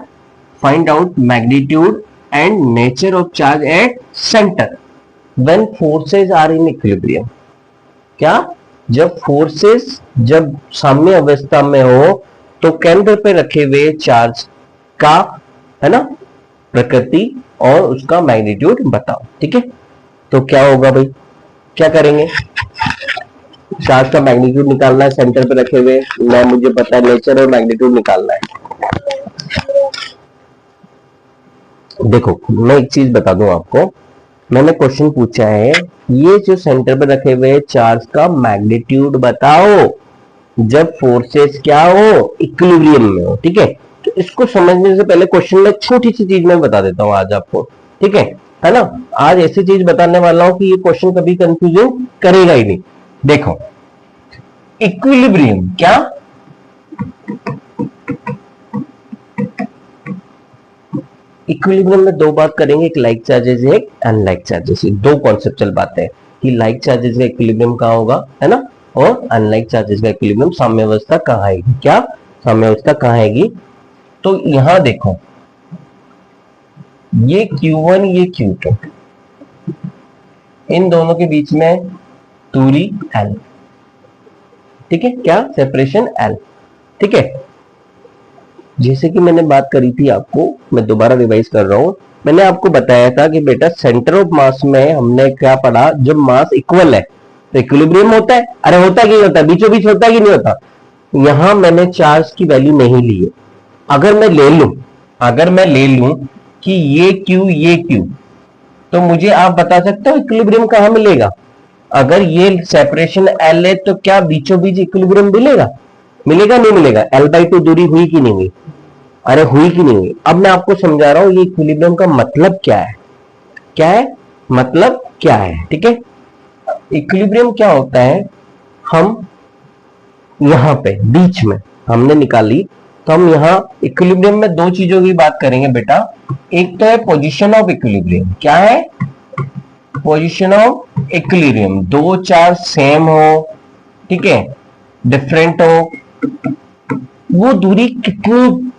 Find out magnitude and nature of charge at centre when forces are in equilibrium. क्या? जब फोर्सेस जब साम्य अवस्था में हो तो केंद्र पे रखे हुए चार्ज का है ना प्रकृति और उसका मैग्नीट्यूड बताओ। ठीक है तो क्या होगा भाई? क्या करेंगे? चार्ज का मैग्नीट्यूड निकालना है सेंटर पे रखे हुए। मैं मुझे पता है नेचर और मैग्नीट्यूड निकालना है। देखो मैं एक चीज बता दूं आपको, मैंने क्वेश्चन पूछा है ये जो सेंटर पे रखे हुए चार्ज का मैग्नीट्यूड बताओ जब फोर्सेस क्या हो? इक्विलिब्रियम में हो। ठीक है तो इसको समझने से पहले क्वेश्चन में छोटी सी चीज मैं बता देता हूं आज आपको। ठीक है ना। आज ऐसी चीज बताने वाला हूं कि ये क्वेश्चन कभी कंफ्यूजन करेगा ही नहीं। देखो इक्विलिब्रियम क्या? इक्विलिब्रियम में दो बात करेंगे, एक लाइक चार्जेस है एक अनलाइक चार्जेस है। दो कॉन्सेप्चुअल बातें हैं कि लाइक चार्जेस का इक्विलिब्रियम कहां होगा है ना और अनलाइक चार्जेस का इक्विलिब्रियम साम्यावस्था कहां आएगी। क्या साम्यावस्था कहां आएगी? तो यहां देखो ये Q1 ये Q2 इन दोनों के बीच में दूरी L। ठीक है क्या? Separation L। ठीक है जैसे कि मैंने बात करी थी आपको, मैं दोबारा रिवाइज कर रहा हूं। मैंने आपको बताया था कि बेटा सेंटर ऑफ मास में हमने क्या पढ़ा? जब मास इक्वल है तो इक्विलिब्रियम होता है। अरे होता है कि नहीं होता? बीचों बीच होता है कि नहीं होता? यहां मैंने चार्ज की वैल्यू नहीं ली है। अगर मैं ले लूं कि ये Q तो मुझे आप बता सकते हो इक्विलिब्रियम कहां मिलेगा? अगर ये सेपरेशन L है तो क्या बीचों बीच इक्विलिब्रियम मिलेगा? मिलेगा नहीं मिलेगा? L/2 दूरी हुई कि नहीं हुई? अरे हुई कि नहीं हुई? अब मैं आपको समझा रहा हूं ये इक्विलिब्रियम का मतलब क्या है। क्या है मतलब क्या है? ठीक है इक्विलिब्रियम क्या होता है? हम यहां पे बीच में हमने निकाली तो हम यहां इक्विलिब्रियम में दो चीजों की बात करेंगे बेटा। एक तो है पोजीशन ऑफ इक्विलिब्रियम। क्या है? Position of equilibrium. दो चार्ज सेम हो ठीक है डिफरेंट हो, वो दूरी कितनी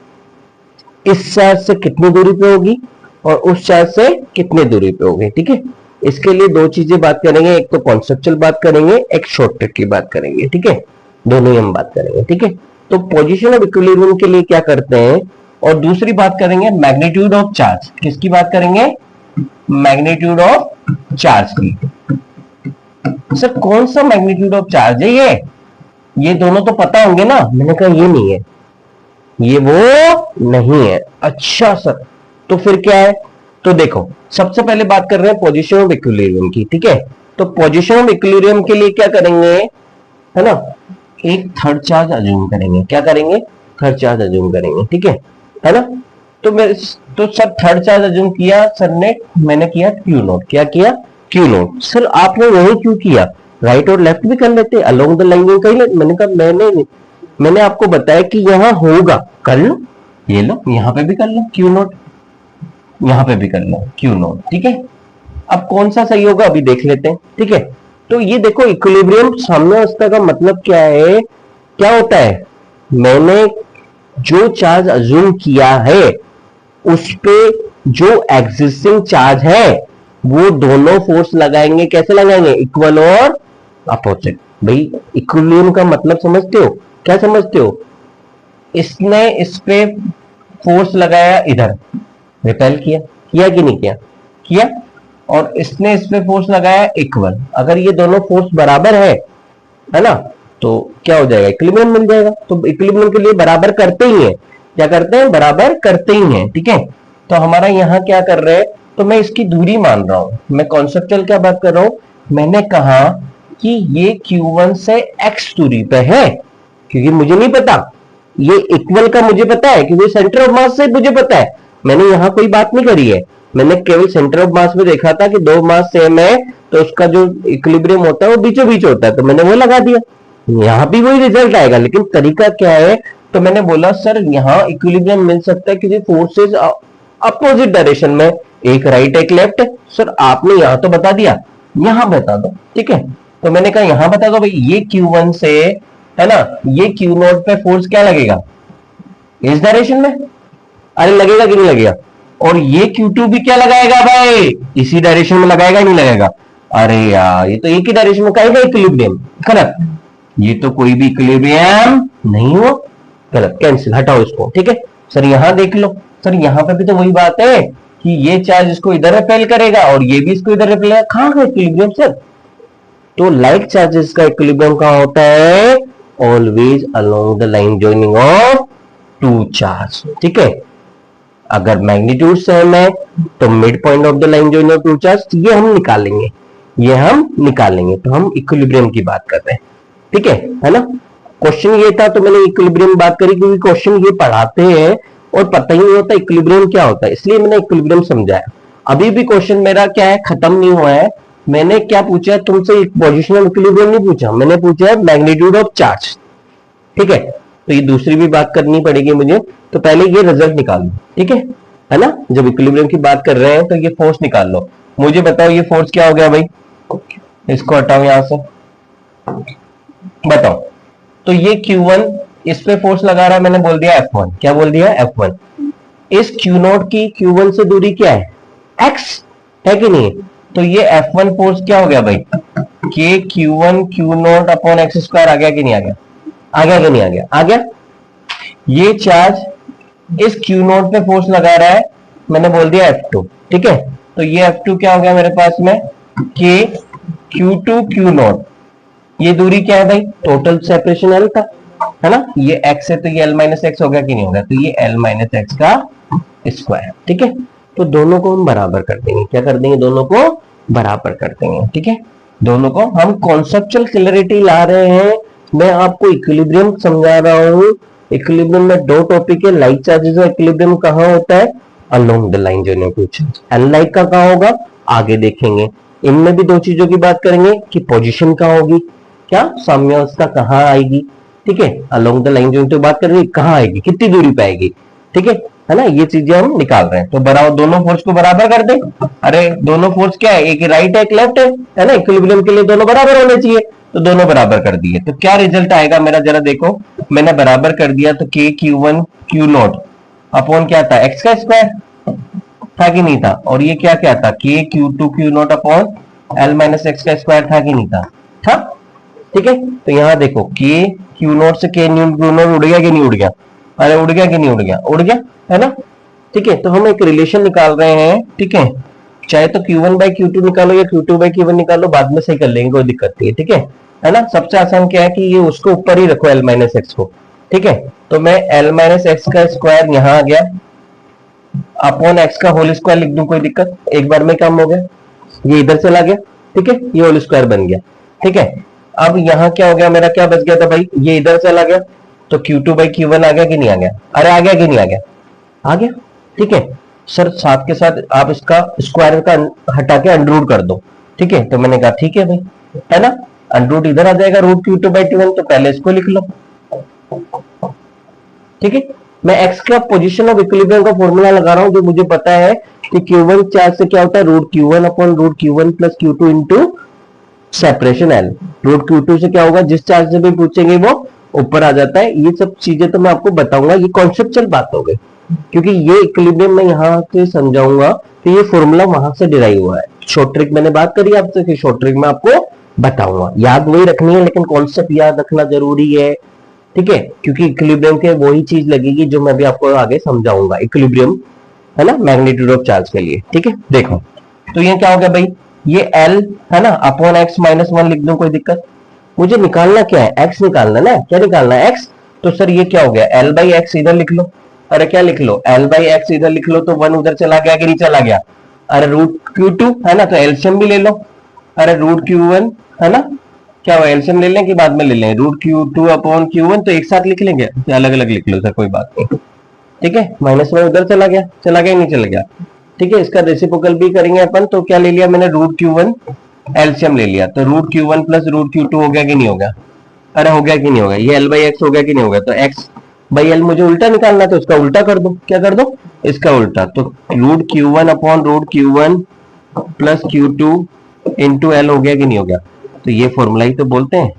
इस चार्ज से कितनी दूरी पे होगी और उस चार्ज से कितनी दूरी पे होगी। ठीक है इसके लिए दो चीजें बात करेंगे, एक तो कॉन्सेप्चुअल बात करेंगे एक शॉर्टकट की बात करेंगे। ठीक है दोनों ही हम बात करेंगे। ठीक है तो पोजीशन ऑफ इक्विलिब्रियम के लिए क्या करते हैं और दूसरी बात करेंगे मैग्नीट्यूड ऑफ चार्ज। किसकी बात करेंगे? मैग्नीट्यूड ऑफ चार्ज की। सर कौन सा मैग्नीट्यूड ऑफ चार्ज है ये दोनों तो पता होंगे ना। मैंने कहा ये नहीं है, ये वो नहीं है। अच्छा सर, तो फिर क्या है? तो देखो, सबसे पहले बात कर रहे हैं पोजीशन ऑफ इक्विलिब्रियम की, ठीक है। तो पोजीशन ऑफ इक्विलिब्रियम के लिए क्या करेंगे, है ना, एक थर्ड चार्ज अज्यूम करेंगे। क्या करेंगे? थर्ड चार्ज अज्यूम करेंगे, ठीक है ना। तो सर थर्ड चार्ज अज्यूम किया सर ने, मैंने किया क्यू नोट। क्या किया? Q note. सर आपने वही क्यों किया? राइट और लेफ्ट भी कर लेते, अलोंग द लाइन कर लेते। मैंने कहा मैंने आपको बताया कि यहां होगा, कर लो, ये लो, यहां पे भी कर लो क्यू नोट, यहां पे भी कर लो क्यू नोट, ठीक है। अब कौन सा सही होगा अभी देख लेते हैं, ठीक है। तो ये देखो, इक्विलिब्रियम साम्यावस्था का मतलब क्या है? क्या होता है? मैंने जो चार्ज अज्यूम किया है उस पे जो एग्जिस्टिंग चार्ज है वो दोनों फोर्स लगाएंगे। कैसे लगाएंगे? इक्वल और अपोजिट। भाई इक्विलिब्रियम का मतलब समझते हो? क्या समझते हो? इसने इस पे फोर्स लगाया, इधर रिपेल किया, किया कि नहीं किया? किया। और इसने इस पे फोर्स लगाया इक्वल। अगर ये दोनों फोर्स बराबर है ना, तो क्या हो जाएगा? इक्विलिब्रियम मिल जाएगा। तो इक्विलिब्रियम के लिए बराबर करते ही है। क्या करते हैं? बराबर करते ही हैं, ठीक है। तो हमारा यहां क्या कर रहे हैं? तो मैं इसकी दूरी मान रहा हूं, मैं कॉन्सेप्चुअल क्या बात कर रहा हूं। मैंने कहा कि ये Q1 से x दूरी पे है, क्योंकि मुझे नहीं पता, ये इक्वल का मुझे पता है, क्योंकि सेंटर ऑफ मास से मुझे पता है। मैंने यहां कोई बात नहीं करी है, मैंने केवल सेंटर ऑफ मास में देखा था कि दो मास सेम है तो उसका जो इक्विलिब्रियम होता है वो बीचों बीच होता है, तो मैंने वो लगा दिया। यहां भी वही रिजल्ट आएगा, लेकिन तरीका क्या है? तो मैंने बोला सर यहां इक्विलिब्रियम मिल सकता है क्योंकि फोर्सेस अपोजिट डायरेक्शन में, एक राइट एक लेफ्ट। सर आपने यहां तो बता दिया, यहां बता दो, ठीक है। तो मैंने कहा यहां बता दो भाई, ये Q1 से, है ना, ये Q नोट पे फोर्स क्या लगेगा? इस डायरेक्शन में। अरे लगेगा कि नहीं लगेगा? और ये Q2 भी क्या लगाएगा भाई? इसी डायरेक्शन में लगाएगा, नहीं लगाएगा? अरे यार, ये तो एक ही डायरेक्शन में कहेगा इक्विलिब्रियम। गलत, ये तो कोई भी इक्विलिब्रियम नहीं हो। गलत, कैंसिल, हटाओ इसको, ठीक है। सर यहां देख लो, सर यहां पे भी तो वही बात है कि ये चार्ज इसको इधर रिपेल करेगा और ये भी इसको इधर रिपेल करेगा। कहां का इक्विलिब्रियम सर? तो लाइक चार्जेस का इक्विलिब्रियम कहां होता है? Always along the line joining of two charge, ठीक है। अगर मैग्नीट्यूड सेम है तो mid point of the line joining of two charge, ये हम निकालेंगे, ये हम निकालेंगे। तो हम इक्विलिब्रियम की बात कर रहे हैं, ठीक है ना। क्वेश्चन ये था तो मैंने इक्विलिब्रियम बात करी, क्योंकि क्वेश्चन ये पढ़ाते हैं और पता ही नहीं होता इक्विलिब्रियम क्या होता है, इसलिए मैंने इक्विलिब्रियम समझाया। अभी भी क्वेश्चन मेरा क्या है, खत्म नहीं हुआ है। मैंने क्या पूछा है तुमसे? पोजिशनल इक्विलिब्रियम नहीं पूछा, मैंने पूछा है मैग्नीट्यूड ऑफ चार्ज, ठीक है। तो ये दूसरी भी बात करनी पड़ेगी मुझे, तो पहले ये रिजल्ट निकाल लो, ठीक है ना। जब इक्विलिब्रियम की बात कर रहे हैं तो ये फोर्स निकाल लो। मुझे बताओ ये फोर्स क्या हो गया भाई? इसको हटाओ यहां से, बताओ। तो ये Q1 इस पे फोर्स लगा रहा है, मैंने बोल दिया F1। क्या बोल दिया? F1। इस Q नोट की Q1 से दूरी क्या है? X है कि नहीं? तो ये F1 फोर्स क्या हो गया भाई? K Q1 Q naught upon x square. आ गया कि नहीं आ गया? आ गया कि नहीं आ गया? आ गया। ये चार्ज इस Q नोट पे फोर्स लगा रहा है, मैंने बोल दिया F2, ठीक है। तो ये F2 क्या हो गया मेरे पास में? K Q2 Q note. ये दूरी क्या है भाई? टोटल सेपरेशन L था, है ना। ये x है तो ये L माइनस एक्स हो गया कि नहीं होगा? तो ये L माइनस एक्स का स्क्वायर, ठीक है। तो दोनों को हम बराबर कर देंगे। क्या कर देंगे? दोनों को बराबर कर देंगे, ठीक है। दोनों को हम कॉन्सेप्चुअल क्लैरिटी ला रहे हैं। मैं आपको इक्विलिब्रियम समझा रहा हूं। इक्विलिब्रियम में दो टॉपिक है, लाइक चार्जेस और इक्विलिब्रियम कहां होता है? Along the line joining two charge. Unlike का कहां होगा? आगे देखेंगे। इनमें भी दो चीजों की बात करेंगे कि पोजीशन कहां होगी, क्या साम्यावस्था कहां आएगी, ठीक है। Along the line joining two बात करेंगे, कहां आएगी, कितनी दूरी पे आएगी, ठीक है ना। ये चीजें हम निकाल रहे हैं। तो बराबर दोनों फोर्स को बराबर कर दे। अरे दोनों फोर्स क्या है? एक राइट है एक लेफ्ट है ना। इक्विलिब्रियम के लिए दोनों बराबर होने चाहिए, तो दोनों बराबर कर दिए। तो क्या रिजल्ट आएगा मेरा, जरा देखो। मैंने बराबर कर दिया, तो K Q1 Q naught upon क्या था? एक्स का स्क्वायर था कि नहीं था? और ये क्या क्या था? K Q2 Q naught upon L minus x का स्क्वायर था कि नहीं था? था, ठीक है। तो यहां देखो, K Q नोट से K Q नोट उड़ गया कि नहीं उड़ गया? अरे उड़ गया कि नहीं उड़ गया? उड़ गया, है ना, ठीक है। तो हम एक रिलेशन निकाल रहे हैं, ठीक है, चाहे तो Q1 बाई Q2 निकालो या Q2 बाई Q1 निकालो, बाद में सही कर लेंगे, कोई दिक्कत नहीं है, ठीक है ना। सबसे आसान क्या है कि ये उसको ऊपर ही रखो L माइनस एक्स को, ठीक है। तो मैं L माइनस एक्स का स्क्वायर यहां आ गया, अपॉन एक्स का होल स्क्वायर लिख दूं, कोई दिक्कत, एक बार में काम हो गया, ये इधर चला गया, ठीक है, ये होल स्क्वायर बन गया, ठीक है। अब यहां क्या हो गया, मेरा क्या बच गया था भाई, ये इधर चला गया, तो Q2 बाई Q1 आ गया कि नहीं आ गया, अरे आ गया कि नहीं आ गया, आ गया, ठीक है। सर साथ के साथ आप इसका स्क्वायर का हटा के अंडररूट कर दो, ठीक है। तो मैंने कहा ठीक है भाई, है ना, अंडररूट इधर आ जाएगा रूट Q2 बाई Q1, तो पहले इसको लिख लो, ठीक है। मैं एक्स का पोजीशन ऑफ इक्विलिब्रियम का फॉर्मूला लगा रहा हूं, जो मुझे पता है कि Q1 चार्ज से क्या होता है, root Q1 upon root Q1 plus Q2 into separation L। Root Q2 से क्या होगा, जिस चार्ज से भी पूछेंगे वो ऊपर आ जाता है। ये सब चीजें तो मैं आपको बताऊंगा, ये कॉन्सेप्चुअल बात हो गई, क्योंकि ये इक्विलिब्रियम मैं यहाँ से समझाऊंगा, तो ये फॉर्मूला वहां से डिराइव हुआ है। शॉर्ट ट्रिक मैंने बात करी आपसे, कि शॉर्ट ट्रिक में आपको बताऊंगा, याद वही रखनी है, लेकिन कॉन्सेप्ट याद रखना जरूरी है, ठीक है, क्योंकि इक्विलिब्रियम के वही चीज लगेगी जो मैं भी आपको आगे समझाऊंगा, इक्विलिब्रियम, है ना, मैग्नीट्यूड ऑफ चार्ज के लिए, ठीक है। देखो तो ये क्या हो गया भाई, ये L है ना, अपॉन एक्स माइनस वन लिख दूं, कोई दिक्कत, मुझे निकालना क्या है, एक्स निकालना ना, क्या निकालना है, एक्स। तो सर ये क्या हो गया, L बाई एक्स इधर लिख लो, अरे क्या लिख लो, L बाई एक्स इधर लिख लो, तो वन उधर चला गया कि नहीं चला गया, अरे रूट Q2 है ना, तो एलसीएम भी ले लो, अरे रूट Q1 है ना, क्या हुआ, एलसीएम ले लें कि बाद में ले लें, रूट Q2 अपॉन Q1, तो एक साथ लिख लेंगे, अलग अलग लिख लो सर, कोई बात नहीं, ठीक है। माइनस वन उधर चला गया, चला गया नहीं चला गया, ठीक है। इसका रेसिप्रोकल भी करेंगे अपन, तो क्या ले लिया मैंने, रूट Q1 एलसीएम ले लिया, तो root Q1 plus root Q2 हो गया कि नहीं हो गया, अरे हो गया कि नहीं हो गया, ये L बाई एक्स हो गया कि नहीं हो गया, तो एक्स बाई एल मुझे उल्टा निकालना है, तो इसका उल्टा कर दो, क्या कर दो, इसका उल्टा, तो root Q1 upon root Q1 plus Q2 into L हो गया कि नहीं हो गया। तो ये फॉर्मूला ही तो बोलते हैं,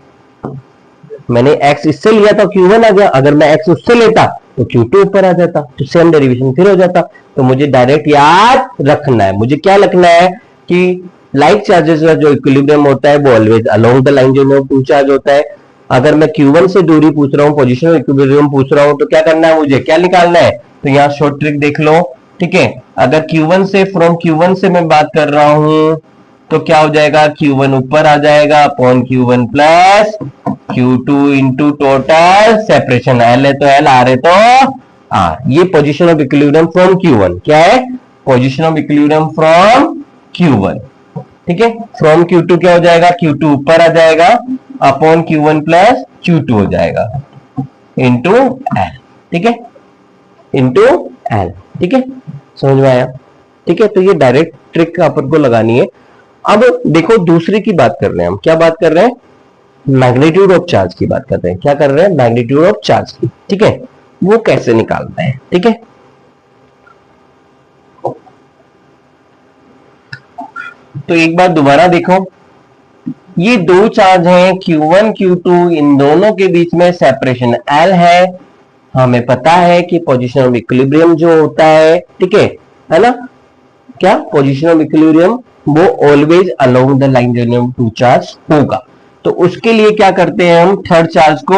मैंने x इससे लिया था Q1 आ गया, अगर मैं x उससे लेता तो Q2 ऊपर आ जाता, तो सेम डेरिवेशन फिर हो जाता। तो मुझे डायरेक्ट याद रखना है, मुझे क्या रखना है कि लाइक चार्जेस का जो इक्विलिब्रियम होता है वो ऑलवेज अलोंग द लाइन जो टू चार्ज होता है। अगर मैं Q1 से दूरी पूछ रहा हूँ, पोजीशन ऑफ इक्विलिब्रियम पूछ रहा हूँ, तो क्या करना है, मुझे क्या निकालना है, तो यहाँ शॉर्ट ट्रिक देख लो, ठीक है। अगर Q1 से, फ्रॉम Q1 से मैं बात कर रहा हूं, तो क्या हो जाएगा, Q1 ऊपर आ जाएगा upon Q1 plus Q2 into total separation, L है तो L, आर है तो आर। ये position of equilibrium from Q1, क्या है, position of equilibrium from Q1, ठीक है। फ्रॉम Q2 क्या हो जाएगा, Q2 ऊपर आ जाएगा अपॉन Q1 प्लस Q2 हो जाएगा इंटू L, ठीक है, इंटू L, ठीक है, समझ में आया, ठीक है। तो ये डायरेक्ट ट्रिक अपन को लगानी है। अब देखो दूसरी की बात कर रहे हैं हम, क्या बात कर रहे हैं, मैग्नीट्यूड ऑफ चार्ज की बात कर रहे हैं, क्या कर रहे हैं, मैग्नीट्यूड ऑफ चार्ज की, ठीक है, वो कैसे निकालते हैं, ठीक है। तो एक बार दोबारा देखो, ये दो चार्ज हैं Q1 Q2, इन दोनों के बीच में सेपरेशन L है, हमें पता है कि पोजीशन ऑफ इक्विलिब्रियम जो होता है, ठीक है ना, क्या पोजीशन ऑफ इक्विलिब्रियम वो ऑलवेज अलोंग द लाइन जो टू चार्ज होगा। तो उसके लिए क्या करते हैं हम, थर्ड चार्ज को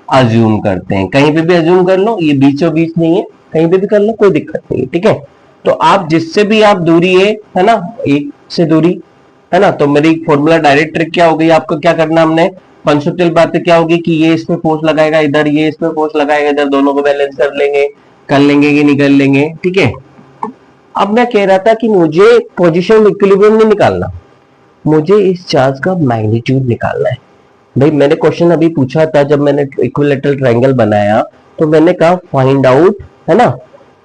अज्यूम करते हैं, कहीं पे भी अज्यूम कर लो, ये बीचों बीच नहीं है, कहीं पे भी कर लो, कोई दिक्कत नहीं है, ठीक है। तो आप जिससे भी आप दूरी है ना, एक से दूरी है ना, तो मेरी फॉर्मूला डायरेक्ट ट्रिक क्या हो गई, आपको क्या करना, हमने कॉन्सेप्चुअल बातें क्या होगी कि ये इस पे फोर्स लगाएगा इधर, ये इस पे फोर्स लगाएगा इधर, दोनों को बैलेंस कर लेंगे कि नहीं कर लेंगे, ठीक है। अब मैं कह रहा था कि मुझे पोजीशन ऑफ इक्विलिब्रियम नहीं निकालना, मुझे इस चार्ज का मैग्नीट्यूड निकालना है। भाई मैंने क्वेश्चन अभी पूछा था, जब मैंने इक्विलैटरल ट्रायंगल बनाया, तो मैंने कहा फाइंड आउट, है ना,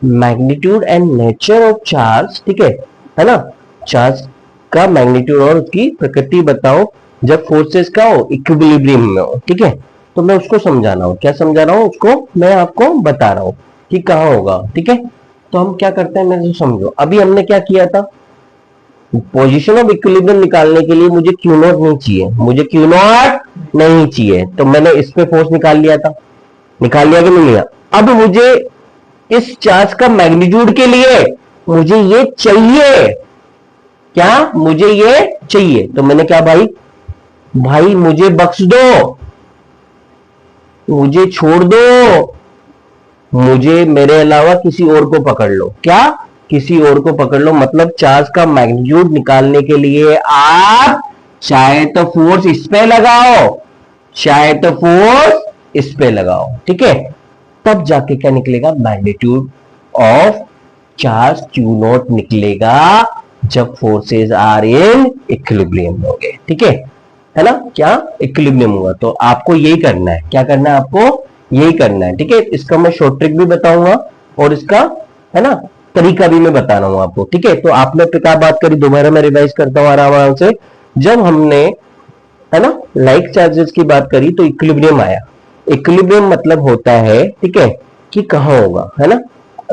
magnitude and nature of charge, ठीक है ना, चार्ज का मैग्नीट्यूड और उसकी प्रकृति बताओ जब फोर्सेस का हो, इक्विलिब्रियम में हो, ठीक है। तो मैं उसको समझाना हूं, क्या समझा रहा हूं, उसको मैं आपको बता रहा हूं कि कहां होगा, ठीक है। तो हम क्या करते हैं, मैं तो समझो, अभी हमने क्या किया था, पोजीशन ऑफ इक्विलिब्रियम निकालने के लिए मुझे Q नॉट नहीं चाहिए, मुझे Q नॉट नहीं चाहिए, तो मैंने इस पे फोर्स निकाल लिया था, निकाल लिया कि नहीं लिया। अब मुझे इस चार्ज का मैग्नीट्यूड के लिए मुझे ये चाहिए, क्या मुझे ये चाहिए, तो मैंने क्या भाई मुझे बख्श दो, मुझे छोड़ दो, मुझे मेरे अलावा किसी और को पकड़ लो, क्या किसी और को पकड़ लो, मतलब चार्ज का मैग्नीट्यूड निकालने के लिए आप चाहे तो फोर्स इस पे लगाओ, चाहे तो फोर्स इस पे लगाओ, ठीक है, तब जाके क्या निकलेगा, magnitude of charge Q not निकलेगा, जब फोर्सेस आर इन इक्विलिब्रियम होंगे, ठीक है ना, क्या इक्विलिब्रियम होगा। तो आपको यही करना है, क्या करना है आपको, यही करना है, ठीक है। इसका मैं शॉर्ट ट्रिक भी बताऊंगा और इसका है ना तरीका भी मैं बता रहा हूं आपको, ठीक है। तो आपने क्या बात करी, दोबारा मैं रिवाइज करता हूं आराम से। जब हमने है ना लाइक चार्जेस की बात करी तो इक्विलिब्रियम आया। इक्विलिब्रियम मतलब होता है, ठीक है, कि कहां होगा, है ना,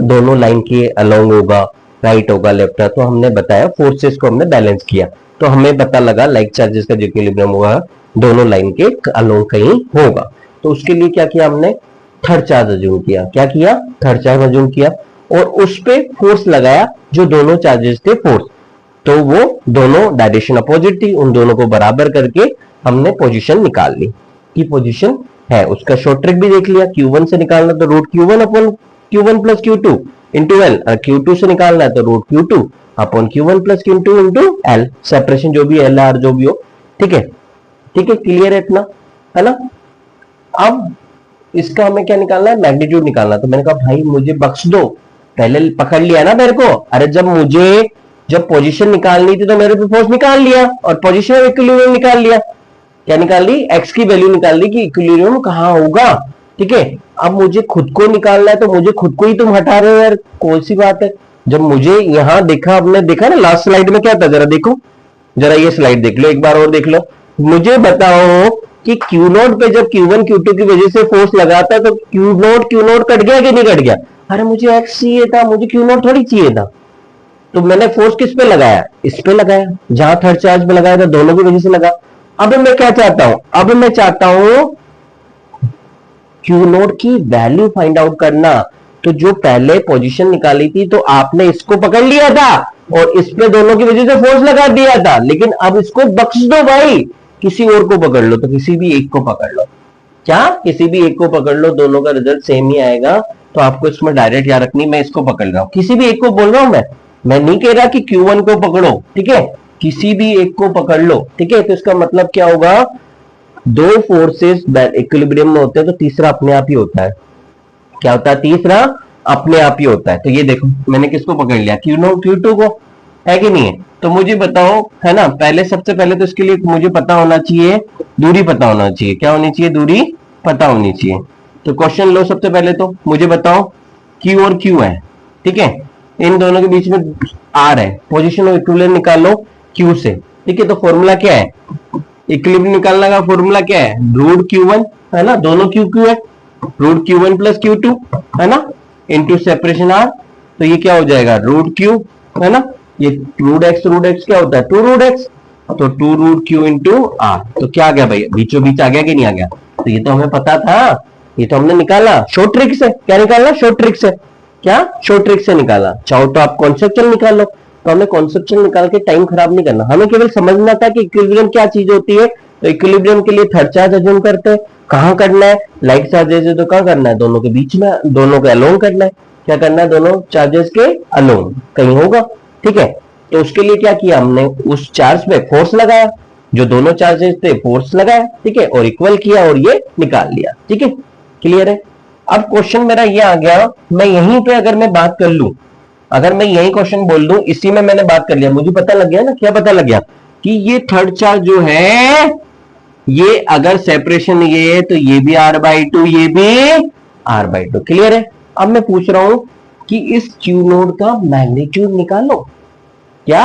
दोनों लाइन के अलोंग होगा, राइट होगा, लेफ्ट है। तो हमने बताया फोर्सेस को हमने बैलेंस किया, तो हमें पता लगा लाइक चार्जेस का जो इक्विलिब्रियम होगा दोनों लाइन के अलोंग कहीं होगा। तो उसके लिए क्या किया हमने, थर्ड चार्ज अज्यूम किया, क्या किया, थर्ड चार्ज अज्यूम किया और उस पे फोर्स लगाया जो दोनों चार्जेस थे फोर्स, तो वो दोनों डायरेक्शन अपोजिट थी, उन दोनों को बराबर करके हमने पोजीशन निकाल ली कि पोजीशन है। उसका शॉर्ट ट्रिक भी देख लिया, Q1 से निकालना तो root Q1 upon Q1 plus Q2 into L, Q2 से निकालना है तो root Q2 upon Q1 plus Q2 into L, separation जो भी एल आर जो भी हो, ठीक है, ठीक है, क्लियर है इतना, है ना। अब इसका हमें क्या निकालना है, मैग्नीट्यूड निकालना। तो मैंने कहा भाई मुझे बख्श दो, पहले पकड़ लिया ना मेरे को, अरे जब पोजीशन निकालनी थी तो मेरे पे फोर्स निकाल लिया और पोजीशन ऑफ इक्विलिब्रियम निकाल लिया, क्या निकाल ली, एक्स की वैल्यू निकाल ली कि इक्विलिब्रियम कहां होगा, ठीक है। अब मुझे खुद को निकालना है तो मुझे खुद को ही तुम हटा रहे हो यार, कौन सी बात है। जब मुझे यहां देखा, आपने देखा ना लास्ट स्लाइड में क्या था, जरा देखो, जरा ये स्लाइड देख लो, एक बार और देख लो, मुझे बताओ कि Q नोट पे जब Q1 Q2 की वजह से फोर्स लगाता है तो Q नोट कट गया कि नहीं कट गया, अरे मुझे एक्स चाहिए था, मुझे Q नोट थोड़ी चाहिए था। तो मैंने फोर्स किस पे लगाया, इस पे लगाया, जहां थर्ड चार्ज पे लगाया था दोनों की वजह से लगा। अब मैं क्या चाहता हूं, अब मैं चाहता हूं Q नोट की वैल्यू फाइंड आउट करना। तो जो पहले पोजीशन निकाली थी तो आपने इसको पकड़ लिया था और इस पे दोनों की वजह से फोर्स लगा दिया था, लेकिन अब इसको बख्श दो भाई, किसी और को पकड़ लो, तो किसी भी एक को पकड़ लो, क्या किसी भी एक को पकड़ लो, दोनों का रिजल्ट सेम ही आएगा। तो आपको इसमें डायरेक्ट याद रखनी, मैं इसको पकड़ रहा हूं, किसी भी एक को बोल रहा हूं मैं नहीं कह रहा कि Q1 को पकड़ो, ठीक है, किसी भी एक को पकड़ लो, ठीक है। तो इसका मतलब क्या होगा, दो फोर्सेस इक्विलिब्रियम में होते हैं तो तीसरा अपने आप ही होता है, क्या होता है, तीसरा अपने आप ही होता है। तो ये देखो मैंने किसको पकड़ लिया, Q2 को, है कि नहीं है। तो मुझे बताओ, है ना, पहले सबसे पहले तो इसके लिए मुझे पता होना चाहिए, दूरी पता होना चाहिए, क्या होनी चाहिए, दूरी पता होनी चाहिए। तो क्वेश्चन लो, सबसे पहले तो मुझे बताओ Q और Q है, ठीक है, इन दोनों के बीच में R है, पोजीशन ऑफ इक्विलिब्रियम निकालो Q से, ठीक है। तो फॉर्मूला क्या है, इक्विलिब्रियम निकालने का फॉर्मूला क्या है, रूट Q1, है ना, दोनों Q है, रूट Q1 प्लस Q2, है ना, इंटू सेपरेशन R। तो ये क्या हो जाएगा, रूट Q, है ना, ये रूट एक्स क्या होता है, टू रूट एक्स, तो two root Q into R। तो क्या आ गया भाई, बीचों बीच आ गया कि नहीं आ गया, तो ये तो हमें पता था, ये तो हमने निकाला शॉर्ट ट्रिक से, क्या निकाला, शॉर्ट ट्रिक से, क्या शॉर्ट ट्रिक से निकाला। चाहो तो आप कॉन्सेप्चुअल निकाल लो, तो हमें कॉन्सेप्चुअल निकाल के टाइम खराब नहीं करना, हमें केवल समझना था कि इक्विलिब्रियम क्या चीज होती है। तो इक्विलिब्रियम के लिए थर्ड चार्ज अज्यूम करते हैं, कहां करना है, लाइक चार्जेस है तो कहां करना है, दोनों के बीच में, दोनों के अलोंग करना है, क्या करना है, दोनों चार्जेस के अलोंग कहीं होगा, ठीक है। तो उसके लिए क्या किया हमने, उस चार्ज पे फोर्स लगाया, जो दोनों चार्जेस थे फोर्स लगाया, ठीक है, और इक्वल किया और ये निकाल लिया, ठीक है, क्लियर है। अब क्वेश्चन मेरा ये आ गया, मैं यहीं पे अगर मैं बात कर लूं, अगर मैं यही क्वेश्चन बोल दूं, इसी में मैंने बात कर लिया, मुझे पता लग गया ना, क्या पता लग गया कि ये थर्ड चार्ज जो है, ये अगर सेपरेशन ये है तो ये भी R/2, ये भी R/2, क्लियर है। अब मैं पूछ रहा हूं कि इस Q नोड का मैग्नीट्यूड निकालो, क्या,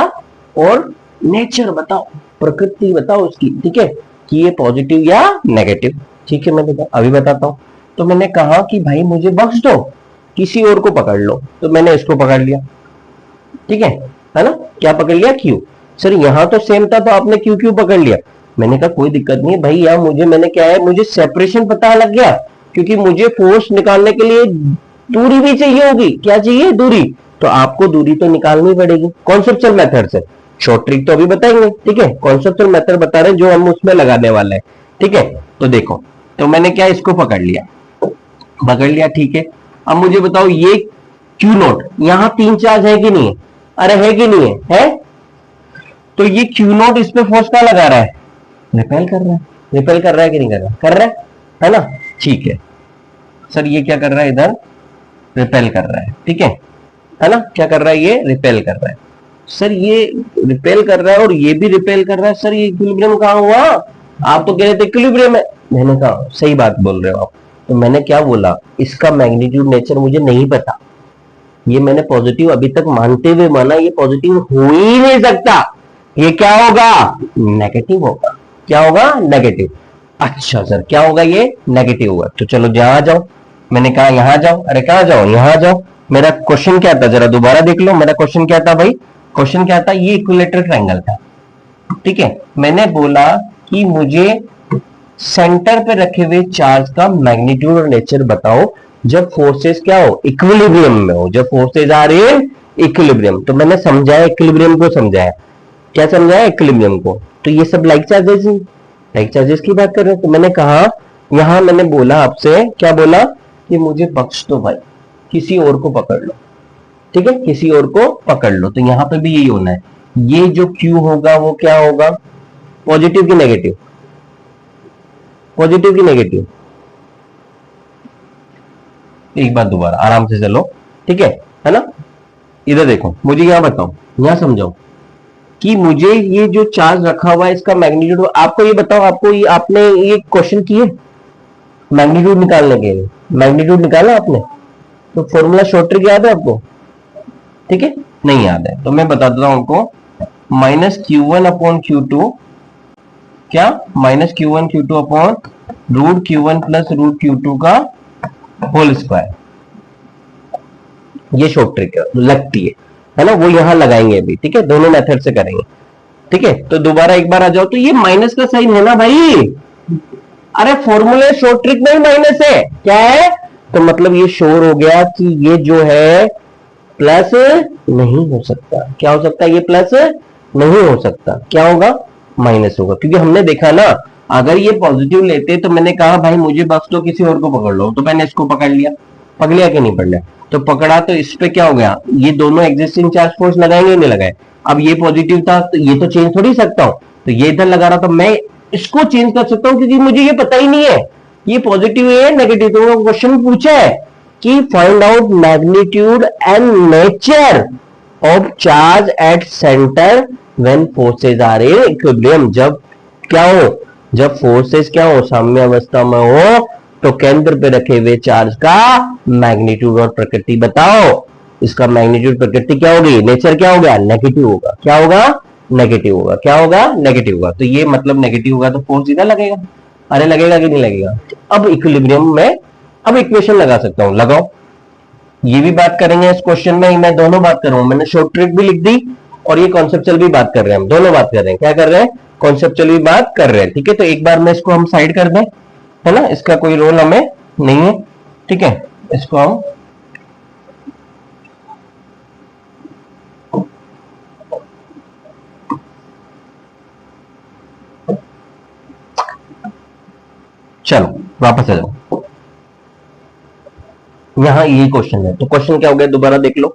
और नेचर बताओ, प्रकृति बताओ उसकी, ठीक है, कि ये पॉजिटिव या नेगेटिव, ठीक है। मैं अभी बताता हूं। तो मैंने कहा कि भाई मुझे बख्श दो, किसी और को पकड़ लो, तो मैंने इसको पकड़ लिया, ठीक है ना, क्या पकड़ लिया, Q। सर यहां तो सेम था तो आपने Q पकड़ लिया, मैंने कहा कोई दिक्कत नहीं है भाई, यार मैंने क्या है, मुझे सेपरेशन पता लग गया, क्योंकि मुझे फोर्स निकालने के लिए दूरी भी चाहिए होगी, क्या चाहिए, दूरी, तो आपको दूरी तो निकालनी पड़ेगी कॉन्सेप्चुअल मेथड से, शॉर्ट ट्रिक तो अभी बताएंगे, ठीक है, कॉन्सेप्चुअल मेथड बता रहे हैं जो हम उसमें लगाने वाले हैं, ठीक है। तो देखो, तो मैंने क्या, इसको पकड़ लिया, ठीक है। अब मुझे बताओ ये क्यू नोट, यहां 3 चार्ज है कि नहीं है? अरे है कि नहीं है? तो ये क्यू नोट इस पे फोर्स क्या लगा रहा है? रिपेल कर रहा है। रिपेल कर रहा है कि नहीं कर रहा? कर रहा है ना? ठीक है सर, ये क्या कर रहा है? इधर रिपेल कर रहा है, ठीक है ना? क्या कर रहा है? ये रिपेल कर रहा है। सर ये रिपेल कर रहा है और ये भी रिपेल कर रहा है, सर ये इक्विलिब्रियम कहां हुआ? आप तो कह रहे थे इक्विलिब्रियम है। मैंने कहा सही बात बोल रहे हो आप। तो मैंने क्या बोला, इसका मैग्नीट्यूड नेचर मुझे नहीं पता, ये मैंने पॉजिटिव अभी तक मानते हुए माना, ये पॉजिटिव हो ही नहीं सकता, ये क्या होगा? नेगेटिव होगा। क्या होगा? नेगेटिव। अच्छा सर क्या होगा? ये नेगेटिव होगा। तो चलो जहां जाओ, मैंने कहा यहां जाओ। अरे कहां जाओ? यहां जाओ। मेरा क्वेश्चन क्या था, जरा दोबारा देख लो। मेरा क्वेश्चन क्या था भाई? क्वेश्चन क्या था? ये इक्विलेटरल ट्रायंगल था, ठीक है। मैंने बोला कि मुझे सेंटर पे रखे हुए चार्ज का मैग्नीट्यूड और नेचर बताओ जब फोर्सेस क्या हो? इक्विलिब्रियम में हो। जब फोर्सेस आर इन इक्विलिब्रियम। तो मैंने समझाया इक्विलिब्रियम को, समझाया क्या समझाया? इक्विलिब्रियम को। तो ये सब लाइक चार्जेस, लाइक चार्जेस की बात कर रहे हैं। तो मैंने कहा, यहां मैंने बोला आपसे, क्या बोला कि मुझे बख्श दो भाई, किसी और को पकड़ लो, ठीक है, किसी और को पकड़ लो। तो यहां पे भी यही होना है। ये जो Q होगा वो क्या होगा? पॉजिटिव की नेगेटिव? पॉजिटिव की नेगेटिव? एक बार दोबारा आराम से चलो, ठीक है ना? इधर देखो, मुझे यहां बताओ, यहां समझाओ कि मुझे ये जो चार्ज रखा हुआ है इसका मैग्नीट्यूड, आपको ये बताओ, आपको ये आपने ये क्वेश्चन किए मैग्नीट्यूड निकालने के लिए? मैग्नीट्यूड निकाला आपने? तो फॉर्मूला शॉर्ट ट्रिक याद है आपको? ठीक है, नहीं याद है तो मैं बता देता हूं आपको। -Q1 अपॉन Q2, क्या? -Q1 Q2 upon √Q1 plus √Q2 का होल स्क्वायर। ये शॉर्ट ट्रिक लगती है ना? वो यहां लगाएंगे अभी, ठीक है, दोनों मेथड से करेंगे, ठीक है। तो दोबारा एक बार आ जाओ, तो ये माइनस का साइन है ना भाई? अरे फॉर्मूले शॉर्ट ट्रिक में ही माइनस है, क्या है? तो मतलब ये श्योर हो गया कि ये जो है प्लस नहीं हो सकता। क्या हो सकता है? ये प्लस नहीं हो सकता। क्या होगा? माइनस होगा, क्योंकि हमने देखा ना, अगर ये पॉजिटिव लेते तो मैंने कहा भाई मुझे बख्श दो, किसी और को पकड़ लो, तो मैंने इसको पकड़ लिया। पकड़ लिया कि नहीं पकड़ लिया? तो पकड़ा तो इस पे क्या हो गया? ये दोनों एग्जिस्टिंग चार्ज फोर्स लगाएंगे नहीं लगाए? अब ये पॉजिटिव था तो ये तो चेंज थोड़ी सकता हूं, तो ये इधर लगा रहा, तो मैं इसको चेंज कर सकता हूं क्योंकि मुझे ये पता ही नहीं है ये पॉजिटिव है नेगेटिव। तो क्वेश्चन पूछा है कि find out magnitude and nature of charge at centre when forces are in equilibrium. जब क्या हो? जब फोर्सेस क्या हो? साम्य अवस्था में हो, तो केंद्र पे रखे हुए चार्ज का मैग्नीट्यूड और प्रकृति बताओ। इसका मैग्नीट्यूड प्रकृति क्या होगी? नेचर क्या होगा? नेगेटिव होगा। क्या होगा? नेगेटिव होगा। क्या होगा? नेगेटिव होगा। तो ये मतलब नेगेटिव होगा तो फोर्स सीधा लगेगा। अरे लगेगा कि नहीं लगेगा? अब इक्विलिब्रियम में अब इक्वेशन लगा सकता हूं, लगाओ। ये भी बात करेंगे इस क्वेश्चन में, मैं दोनों बात कर रहा हूं। मैंने शॉर्ट ट्रिक भी लिख दी और ये कॉन्सेप्चुअल भी बात कर रहे हैं, हम दोनों बात कर रहे हैं। क्या कर रहे हैं? कॉन्सेप्चुअल भी बात कर रहे हैं, ठीक है। तो एक बार मैं इसको हम साइड कर दें, है ना, इसका कोई रोल हमें नहीं है, ठीक है। इसको हम चलो वापस आ जाओ, यहां ये क्वेश्चन है। तो क्वेश्चन क्या हो गया? दोबारा देख लो।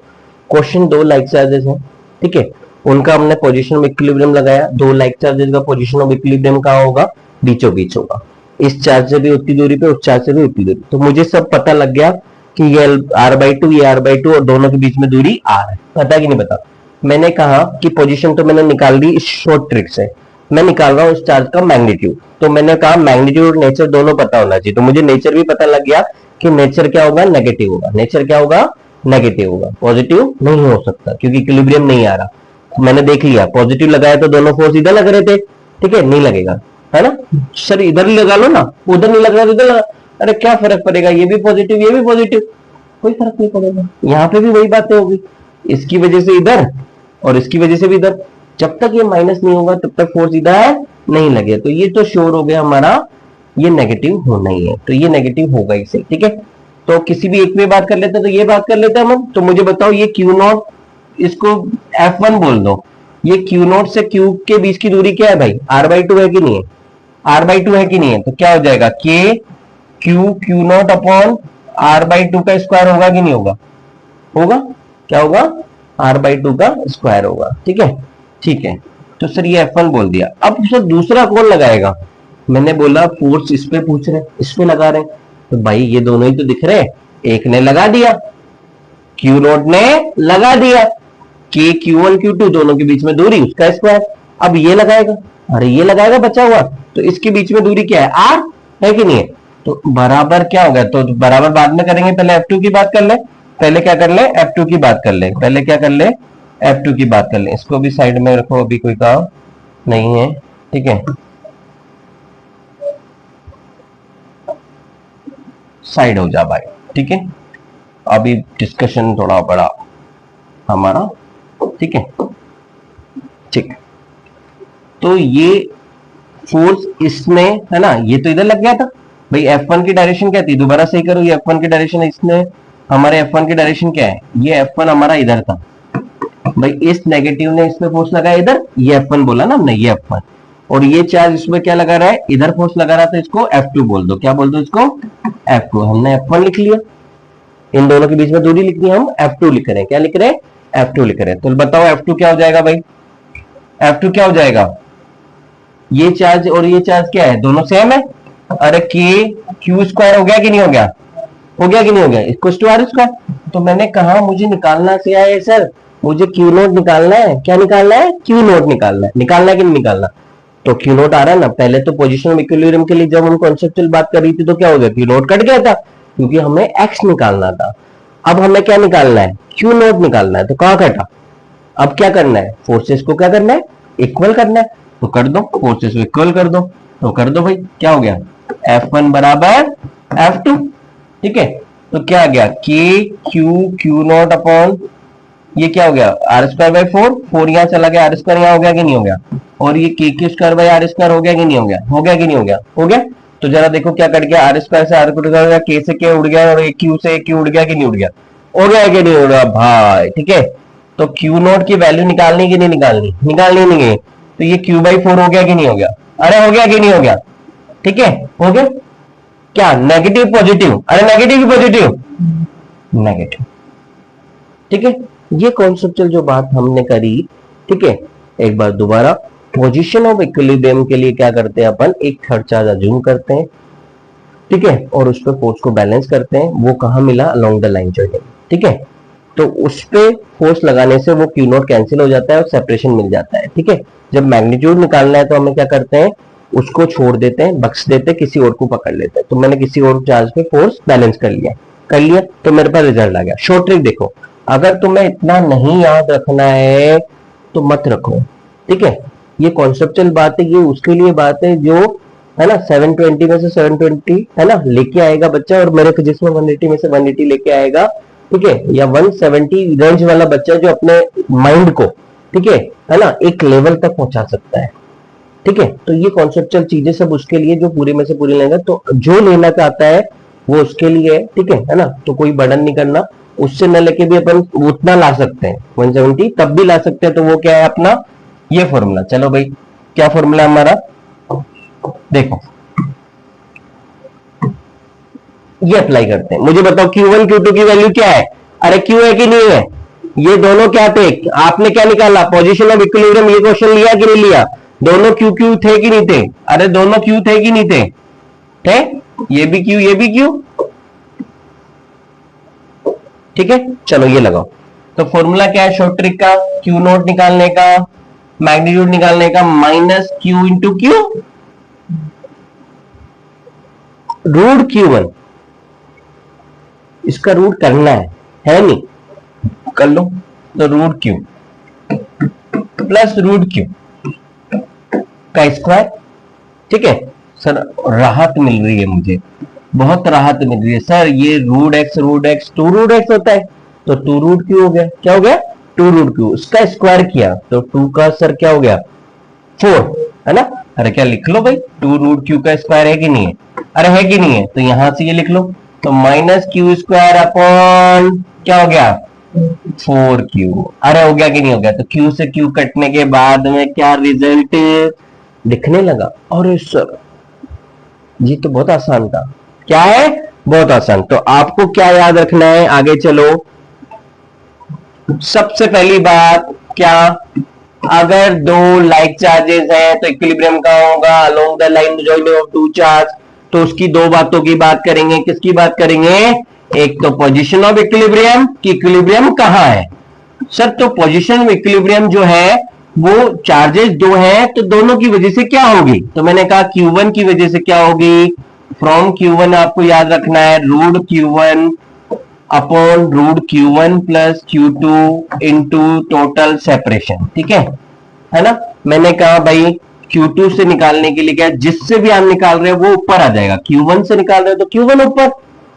क्वेश्चन दो लाइक चार्जेस हैं, ठीक है, उनका हमने पोजीशन ऑफ इक्विलिब्रियम लगाया। दो लाइक चार्जेस का पोजीशन ऑफ इक्विलिब्रियम कहां होगा? बीचों बीच होगा। इस चार्ज से भी उतनी दूरी पे, उस चार्ज से भी उतनी दूरी। तो मुझे सब पता लग गया कि ये r/2, ये r/2 और दोनों के बीच में दूरी r है। पता कि नहीं पता? मैंने कहा कि पोजीशन तो मैंने निकाल दी इस शॉर्ट ट्रिक से, मैं निकाल रहा हूं इस चार्ज का मैग्नीट्यूड। तो मैंने कहा मैग्नीट्यूड और नेचर दोनों पता होना चाहिए। तो मुझे नेचर भी पता लग गया कि नेचर क्या होगा? नेगेटिव होगा। नेचर क्या होगा? नेगेटिव होगा। पॉजिटिव नहीं हो सकता क्योंकि इक्विलिब्रियम नहीं आ रहा। तो मैंने देख लिया, पॉजिटिव लगाया तो दोनों फोर्स इधर लग रहे थे, ठीक है, नहीं लगेगा, है ना। सर इधर ही लगा लो ना, उधर नहीं लग रहा तो इधर लगा। अरे क्या फर्क पड़ेगा? ये भी पॉजिटिव ये भी पॉजिटिव, कोई फर्क नहीं पड़ेगा। यहाँ पे भी वही बातें होगी, इसकी वजह से इधर और इसकी वजह से भी इधर। जब तक ये माइनस नहीं होगा तब तक फोर्स इधर नहीं लगे। तो ये तो श्योर हो गया हमारा, ये नेगेटिव होना ही है। तो ये नेगेटिव होगा इसे, ठीक है। तो किसी भी एक में बात कर लेते हैं, तो ये बात कर लेते हैं हम। तो मुझे बताओ ये Q0, इसको F1 बोल दो। ये Q0 से Q के बीच की दूरी क्या है भाई? r/2 है कि नहीं है? r/2 है कि नहीं है? तो क्या हो जाएगा? K Q Q0 upon r/2 का स्क्वायर होगा कि नहीं होगा? होगा, क्या होगा, r/2 का स्क्वायर होगा। ठीक है, ठीक है, तो सर ये F1 बोल दिया। अब सर दूसरा कौन लगाएगा, मैंने बोला फोर्स इस पे पूछ रहे, इस पे लगा रहे, तो भाई ये दोनों ही तो दिख रहे हैं, एक ने लगा दिया, क्यू नोट ने लगा दिया, के Q1 Q2 दोनों के बीच में दूरी उसका स्क्वायर। अब ये लगाएगा, अरे ये लगाएगा बचा हुआ, तो इसके बीच में दूरी क्या है, r है कि नहीं है, तो बराबर क्या होगा, तो बराबर बाद में करेंगे, पहले F2 की बात कर ले, पहले क्या कर ले, F2 की बात कर ले, पहले क्या कर ले, F2 की बात कर ले। इसको भी साइड में रखो, अभी कोई काम नहीं है। ठीक है, साइड हो जा भाई। ठीक है, अभी डिस्कशन थोड़ा बड़ा हमारा। ठीक है, ठीक, तो ये फोर्स इसमें है ना, ये तो इधर लग गया था भाई। F1 की डायरेक्शन क्या थी, दोबारा सही करो, ये F1 की डायरेक्शन, इसमें हमारे F1 की डायरेक्शन क्या है, ये F1 हमारा इधर था भाई, इस नेगेटिव ने इसमें फोर्स लगाया इधर, ये F1 बोला ना हमने, ये F1, और ये चार्ज इसमें क्या लगा रहा है, इधर फोर्स लगा रहा था, इसको F2 बोल दो, क्या बोल दो इसको, F2। हमने F1 लिख लिया, इन दोनों के बीच में दूरी लिखनी है, हम F2 लिख रहे हैं, क्या लिख रहे हैं, F2 लिख रहे हैं। तो बताओ F2 क्या हो जाएगा भाई, F2 क्या हो जाएगा, ये चार्ज और ये चार्ज क्या है, दोनों सेम है, अरे के क्यू स्क्वायर हो गया कि नहीं हो गया, हो गया कि नहीं हो गया, इक्वल टू आर स्क्वायर। तो मैंने कहा मुझे निकालना से आया सर, मुझे क्यू नोट निकालना है, क्या निकालना है, क्यू नोट निकालना है, निकालना है कि नहीं निकालना, तो क्यू नोट आ रहा है ना, पहले तो पोजीशन ऑफ इक्विलिब्रियम के लिए जब हम कॉन्सेप्चुअल बात कर रही थी तो क्या हो गया, क्यू नोट कट गया था, क्योंकि हमें एक्स निकालना था। अब हमें क्या निकालना है, क्यू नोट निकालना है, तो कहां कटा, अब क्या करना है, फोर्सेस को क्या करना है, इक्वल करना है, तो कर दो, फोर्सेस को इक्वल कर दो, तो कर दो भाई, क्या हो गया, F1 बराबर F2। ठीक है, तो क्या आ गया, के क्यू नॉट अपॉन, ये क्या हो गया, r²/4, 4 यहां चला गया, r² यहां हो गया कि नहीं हो गया, और ये k²/r² हो गया कि नहीं हो गया, हो गया कि नहीं हो गया, हो गया। तो जरा देखो क्या कट गया, r² से r कट गया, k से k उड़ गया, और q से q उड़ गया कि नहीं उड़ गया, हो गया कि नहीं हो गया भाई। ठीक है, तो क्यू नोट की वैल्यू निकालनी कि नहीं निकालनी, निकालनी नहीं है, तो ये q/4 हो गया कि नहीं हो गया, अरे हो गया कि नहीं हो गया। ठीक है, हो गया, क्या नेगेटिव पॉजिटिव, अरे नेगेटिव पॉजिटिव, नेगेटिव। ठीक है, ये कॉन्सेप्चुअल जो बात हमने करी, ठीक है, एक बार दोबारा, पोजीशन ऑफ इक्विलिब्रियम के लिए क्या करते हैं अपन, एक थर्ड चार्ज अज्यूम करते हैं, ठीक है, और उस पर फोर्स को बैलेंस करते हैं, वो कहां मिला, अलोंग द लाइन जोइनिंग। ठीक है, तो उस पे फोर्स लगाने से वो क्यू नॉट कैंसिल हो जाता है और सेपरेशन मिल जाता है। ठीक है, जब मैग्नीट्यूड निकालना है तो हमें क्या करते हैं, उसको छोड़ देते हैं, बख्श देते हैं, किसी और को पकड़ लेते हैं। तो मैंने किसी और चार्ज पे फोर्स बैलेंस कर लिया, तो मेरे पास रिजल्ट आ गया। शॉर्ट ट्रिक देखो, अगर तुम्हें इतना नहीं याद रखना है तो मत रखो। ठीक है, ये कॉन्सेप्चुअल बात है, ये उसके लिए बात है जो है ना 720 में से 720 है ना लेके आएगा बच्चा, और मेरे फिजिक्स में 180 में से 180 लेके आएगा। ठीक है, या 170 रेंज वाला बच्चा जो अपने माइंड को, ठीक है ना, एक लेवल तक पहुंचा सकता है। ठीक है, तो ये कॉन्सेप्चुअल चीजें सब उसके लिए जो पूरे में से पूरी लेंगे, तो जो लेना चाहता है वो उसके लिए है। ठीक है ना, तो कोई बर्डन नहीं करना, उससे न लेके भी अपन उतना ला सकते हैं, 170 तब भी ला सकते हैं। तो वो क्या है अपना, ये फॉर्मूला। चलो भाई, क्या फॉर्मूला हमारा, देखो ये अप्लाई करते हैं। मुझे बताओ Q1 Q2 की वैल्यू क्या है, अरे Q है कि नहीं है, ये दोनों क्या थे, आपने क्या निकाला, पोजीशन ऑफ इक्विलिब्रियम, ये क्वेश्चन लिया कि नहीं लिया, दोनों Q थे कि नहीं थे, अरे दोनों Q थे कि नहीं थे, थे, ये भी Q ये भी Q। ठीक है, चलो ये लगाओ। तो फॉर्मूला क्या है शॉर्ट ट्रिक का, Q नोट निकालने का, मैग्नीट्यूड निकालने का, minus Q into Q root Q1, इसका रूट करना है नहीं, कर लो, तो root Q plus root Q का स्क्वायर। ठीक है सर, राहत मिल रही है मुझे, बहुत राहत मिल रही है सर, ये रूट एक्स 2√x होता है, तो 2√q हो गया, क्या हो गया 2√q, उसका स्क्वायर किया तो 2 का सर क्या हो गया 4, है ना। अरे क्या लिख लो भाई, 2√q का स्क्वायर है कि नहीं है, अरे है कि नहीं है, तो यहां से ये लिख लो, तो -q² अपॉन क्या हो गया 4q। अरे हो गया कि नहीं हो गया, तो q से q कटने के बाद में क्या रिजल्ट दिखने लगा। अरे सर ये तो बहुत आसान था, क्या है बहुत आसान। तो आपको क्या याद रखना है, आगे चलो सबसे पहली बात क्या, अगर दो लाइक चार्जेस हैं तो इक्विलिब्रियम कहां होगा, along the line joining of two charge. तो उसकी दो बातों की बात करेंगे, किसकी बात करेंगे, एक तो पोजीशन ऑफ इक्विलिब्रियम कि इक्विलिब्रियम कहां है। सर तो पोजीशन ऑफ इक्विलिब्रियम जो है वो चार्जेस दो हैं तो दोनों की वजह से क्या होगी, तो मैंने कहा Q1 की वजह से क्या होगी, फ्रॉम Q1 आपको याद रखना है root Q1 upon root Q1 plus Q2 into total separation, ठीक है ना। मैंने कहा भाई Q2 से निकालने के लिए क्या, जिससे भी आप निकाल रहे हो वो ऊपर आ जाएगा, Q1 से निकाल रहे हो तो Q1 ऊपर,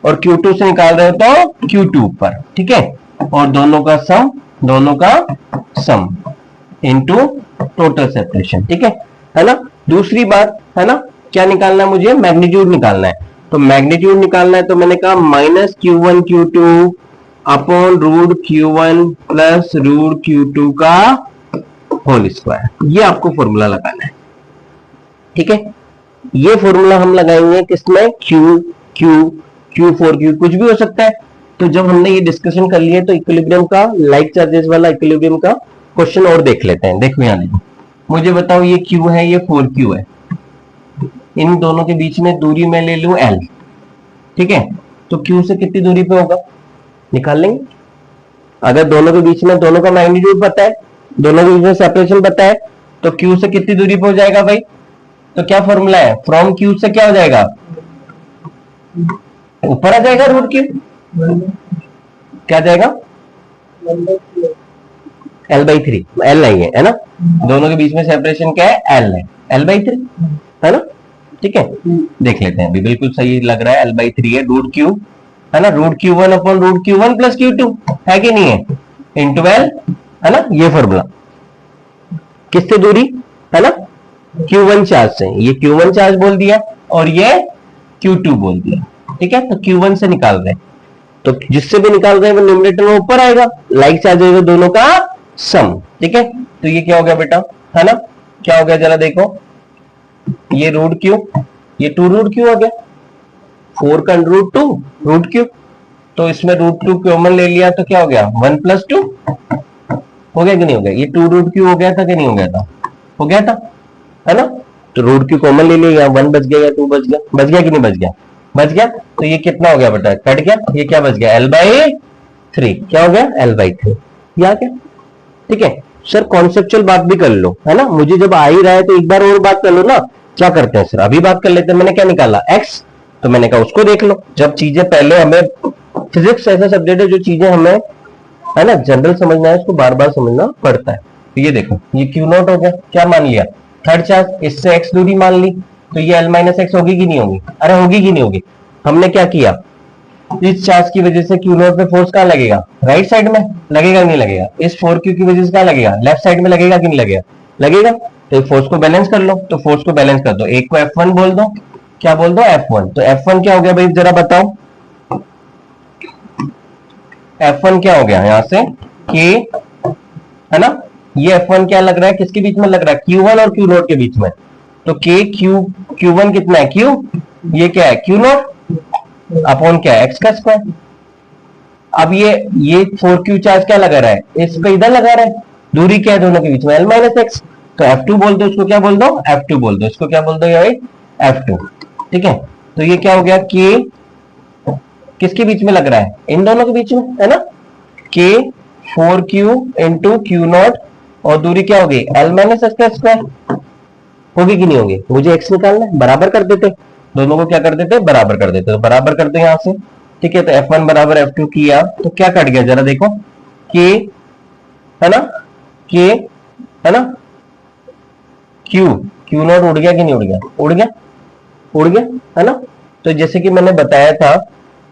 और Q2 से निकाल रहे हो तो Q2 ऊपर, ठीक है। और दोनों का सम इनटू टोटल सेपरेशन, ठीक है ना। दूसरी बात है ना, क्या निकालना है मुझे, मैग्नीट्यूड निकालना है। तो मैग्नीट्यूड निकालना है तो मैंने कहा minus Q1 Q2 upon root Q1 plus root Q2 का होल स्क्वायर, ये आपको फॉर्मूला लगाना है, ठीक है। ये फॉर्मूला हम लगाएंगे किसमें, Q4Q कुछ भी हो सकता है। तो जब हमने ये डिस्कशन कर लिया तो इक्विलिब्रियम का, लाइक चार्जेस वाला इक्विलिब्रियम का क्वेश्चन और देख लेते हैं। देखो यहां देखो, मुझे बताओ ये Q है, ये 4Q है, इन दोनों के बीच में दूरी मैं ले लूं L, ठीक है। तो Q से कितनी दूरी पे होगा निकाल लेंगे। अगर दोनों के बीच में, दोनों का मैग्नीट्यूड पता है, दोनों के बीच में सेपरेशन पता है, तो Q से कितनी दूरी पे हो जाएगा भाई, तो क्या फॉर्मूला है, फ्रॉम Q से क्या हो जाएगा, ऊपर आ जाएगा रूट Q, क्या जाएगा L/3, L नहीं है ना, दोनों के बीच में सेपरेशन क्या है, L है, L/3 है ना, ठीक है। देख लेते हैं अभी, बिल्कुल सही लग रहा है, L/3 है, रूट Q है ना, root Q1 upon root Q1 plus Q2 है कि नहीं है, इंटू L है ना। ये फॉर्मूला किससे दूरी है ना, Q1 चार्ज से, ये Q1 चार्ज बोल दिया और ये Q2 बोल दिया, ठीक है। तो Q1 से निकाल रहे हैं, तो जिससे भी निकाल रहे हैं वो न्यूमरेटर में ऊपर आएगा, लाइक चार्ज होगा दोनों का सम, ठीक है। तो ये क्या हो गया बेटा, है ना, क्या हो गया जरा देखो, ये रूट Q, ये 2 रूट Q हो गया, 4 का रूट 2 रूट Q, तो इसमें रूट 2 कॉमन ले लिया तो क्या हो गया 1 + 2 हो गया कि नहीं हो गया, ये 2 रूट Q हो गया था कि नहीं हो गया था, हो गया था है ना। तो रूट Q कॉमन ले लिया, 1 बच गया या 2 बच गया, बच गया कि नहीं बच गया, बच गया। तो ये कितना हो गया बेटा, कट गया, ये क्या बच गया L/3, क्या हो गया L/3, ये आ गया, ठीक है। सर कॉन्सेप्चुअल बात भी कर लो है ना, मुझे जब आ ही रहा है तो एक बार और बात कर लो ना। क्या करते हैं सर, अभी बात कर लेते हैं। मैंने क्या निकाला x, तो मैंने कहा उसको देख लो। जब चीजें पहले, हमें फिजिक्स ऐसा सब्जेक्ट है जो चीजें हमें है ना जनरल समझना है, उसको बार बार समझना पड़ता है। तो ये देखो, ये Q0 हो गया, क्या मान लिया, थर्ड चार्ज, इससे x दूरी मान ली, तो ये L-x होगी कि नहीं होगी, अरे होगी कि नहीं होगी। हमने क्या किया, इस चार्ज की वजह से Q0 पे फोर्स कहां लगेगा, राइट साइड में लगेगा, नहीं लगेगा, इस 4Q की वजह से क्या लगेगा, लेफ्ट साइड में लगेगा कि नहीं लगेगा, लगेगा। तो फोर्स को बैलेंस कर लो, तो फोर्स को बैलेंस कर दो, एक को F1 बोल दो, क्या बोल दो F1। तो F1 क्या हो गया भाई जरा बताओ, F1 क्या हो गया यहां से K है ना, ये F1 क्या लग रहा है, किसके बीच में लग रहा है, Q1 और Q0 के बीच में। तो K Q1 कितना है Q, ये क्या है Q0 अपॉन क्या है x का स्क्वायर। अब ये 4Q चार्ज क्या लगा रहा है, इस पे इधर लगा रहा है, दूरी क्या है दोनों के बीच में L-x, तो F2 बोल दो, इसको क्या बोल दो F2 बोल दो, इसको क्या बोल दो भाई F2, ठीक है। तो ये क्या हो गया, K किसके बीच में लग रहा है, इन दोनों के बीच में है ना, K 4Q इंटू Q0 और दूरी क्या होगी L-x का स्क्वायर, होगी कि नहीं होगी। मुझे x निकालना है, बराबर कर देते, दोनों को क्या कर देते, बराबर कर देते, तो बराबर कर दो यहां से, ठीक है। तो F1 बराबर F2 किया तो क्या कट गया जरा देखो, K है ना, K है ना, Q0 उड़ गया कि नहीं उड़ गया, उड़ गया, उड़ गया है ना। तो जैसे कि मैंने बताया था,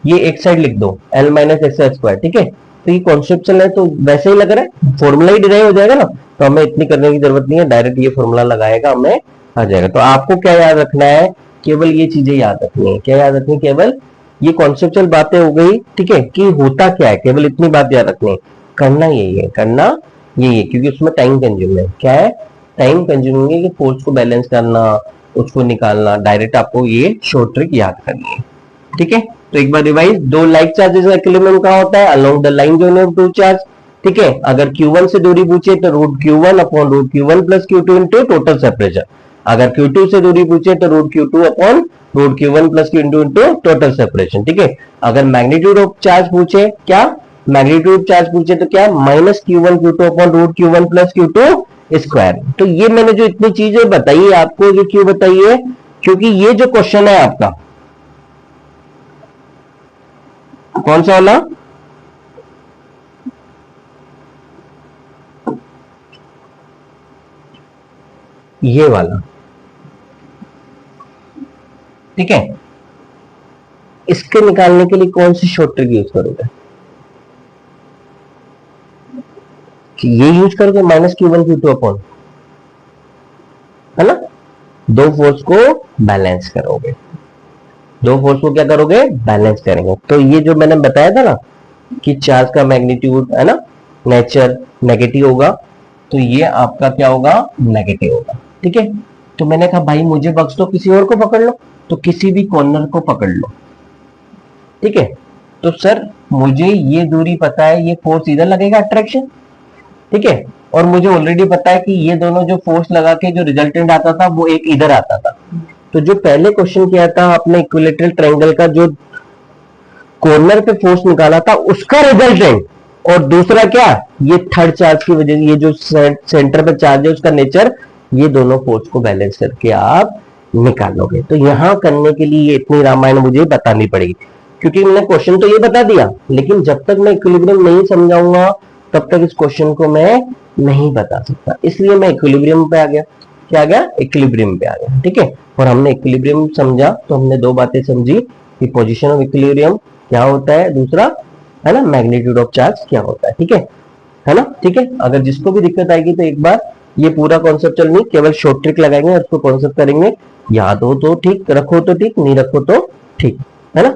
ये एक साइड लिख दो L-x का स्क्वायर, ठीक है। तो ये कॉन्सेप्चुअल है तो वैसे ही लग रहा है, फॉर्मूला ही डिराइव हो जाएगा ना, तो हमें इतनी करने की जरूरत नहीं है, डायरेक्ट ये फॉर्मूला लगाएगा हमें आ जाएगा। तो आपको क्या याद रखना है, केवल ये चीजें याद रखनी है, क्या याद रखनी है, केवल ये कॉन्सेप्चुअल बातें हो गई, ठीक है, कि होता क्या है, केवल इतनी बात याद रखनी है, करना यही है, करना यही है, क्योंकि उसमें टाइम कंज्यूम है, क्या है, टाइम कंज्यूमिंग है, कि फोर्स को बैलेंस करना, उसको निकालना, डायरेक्ट आपको ये शॉर्ट ट्रिक याद करनी है, ठीक है। तो एक बार रिवाइज, दो लाइक चार्जेस का इक्विलिब्रियम कहां होता है, along the line joining of two charge, ठीक है। अगर Q1 से दूरी पूछे तो root Q1 upon root Q1 plus Q2 into total separation. अगर Q2 से दूरी पूछे तो root Q2 upon root Q1 plus Q2 into total separation, ठीक है। अगर मैग्नीट्यूड ऑफ चार्ज पूछे, क्या मैग्नीट्यूड चार्ज पूछे तो क्या minus Q1 Q2 upon root Q1 plus Q2 square. तो ये मैंने जो इतनी चीजें बताई है आपको, ये क्यों बताई है, क्योंकि ये जो क्वेश्चन है आपका कौन सा वाला, ये वाला, ठीक है। इसके निकालने के लिए कौन सी शॉर्ट ट्रिक यूज करोगे, कि ये यूज करोगे माइनस Q1 Q2 अपॉन, है ना, दो फोर्स को बैलेंस करोगे, दो फोर्स को क्या करोगे, बैलेंस करेंगे। तो ये जो मैंने बताया था ना कि चार्ज का मैग्नीट्यूड है ना, नेचर नेगेटिव होगा, तो ये आपका क्या होगा, नेगेटिव होगा, ठीक है। तो मैंने कहा भाई मुझे बख्श दो, किसी और को पकड़ लो, तो किसी भी कॉर्नर को पकड़ लो, ठीक है। तो सर मुझे ये दूरी पता है, ये फोर्स इधर लगेगा अट्रैक्शन, ठीक है। और मुझे ऑलरेडी पता है कि ये दोनों जो फोर्स लगा के जो रिजल्टेंट आता था वो एक इधर आता था। तो जो पहले क्वेश्चन किया था आपने इक्विलेटरल ट्रायंगल का, जो कॉर्नर पे फोर्स निकाला था उसका रिजल्टेंट, और दूसरा क्या, ये थर्ड चार्ज की वजह से ये जो सेंटर पे चार्ज है उसका नेचर, ये दोनों फोर्स को बैलेंस करके आप निकालोगे। तो यहां करने के लिए इतनी रामायण मुझे बतानी पड़ेगी, क्योंकि मैंने क्वेश्चन तो ये बता दिया, लेकिन जब तक मैं इक्विलिब्रियम नहीं समझाऊंगा तब तक इस क्वेश्चन को मैं नहीं बता सकता। इसलिए मैं इक्विलिब्रियम पे आ गया, क्या आ गया, इक्विलिब्रियम पे आ गया, ठीक है। और हमने इक्विलिब्रियम समझा तो हमने दो बातें समझी कि पोजीशन ऑफ इक्विलिब्रियम क्या होता है, दूसरा है ना मैग्नीट्यूड ऑफ चार्ज क्या होता है ना, ठीक है। अगर जिसको भी दिक्कत आएगी तो एक बार ये पूरा कॉन्सेप्चुअल नहीं, केवल शॉर्ट ट्रिक लगाएंगे और उसको कॉन्सेप्ट करेंगे, याद हो तो ठीक, रखो तो ठीक, नहीं रखो तो ठीक, है ना।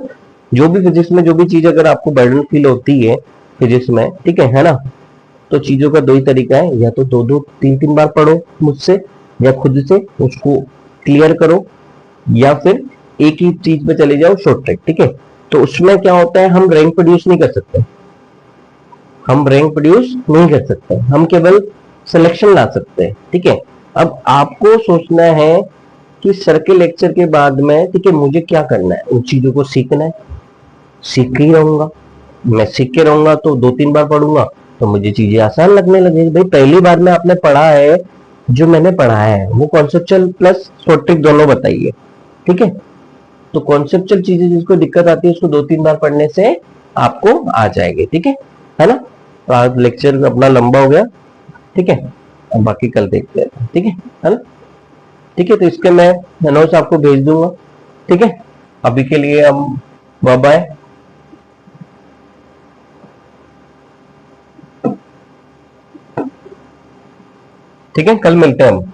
जो भी फिजिक्स में जो भी चीज अगर आपको बर्डन फील होती है फिजिक्स में, ठीक है ना, तो चीजों का दो ही तरीका है, या तो दो दो तीन तीन बार पढ़ो मुझसे या खुद से उसको क्लियर करो, या फिर एक ही चीज पे चले जाओ शॉर्ट ट्रिक, ठीक है। तो उसमें क्या होता है, हम रैंक प्रोड्यूस नहीं कर सकते, हम रैंक प्रोड्यूस नहीं कर सकते, हम केवल सिलेक्शन ला सकते हैं, ठीक है। अब आपको सोचना है कि सर के लेक्चर के बाद में, ठीक है, मुझे क्या करना है, उन चीजों को सीखना है, सीख ही रहूंगा, मैं सीख के रहूंगा तो दो तीन बार पढ़ूंगा तो मुझे चीजें आसान लगने लगेगी। भाई पहली बार में आपने पढ़ा है, जो मैंने पढ़ाया है वो कॉन्सेप्चुअल प्लस शॉर्ट ट्रिक दोनों बताइए, ठीक है। तो कॉन्सेप्चुअल चीजें जिसको दिक्कत आती है उसको दो तीन बार पढ़ने से आपको आ जाएगी, ठीक है ना। तो आज लेक्चर अपना लंबा हो गया, ठीक है, अब बाकी कल देखते हैं, ठीक है ना, ठीक है। तो इसके मैं नोट्स आपको भेज दूंगा, ठीक है। अभी के लिए हम बाय बाय, ठीक है, कल मिलते हैं हम।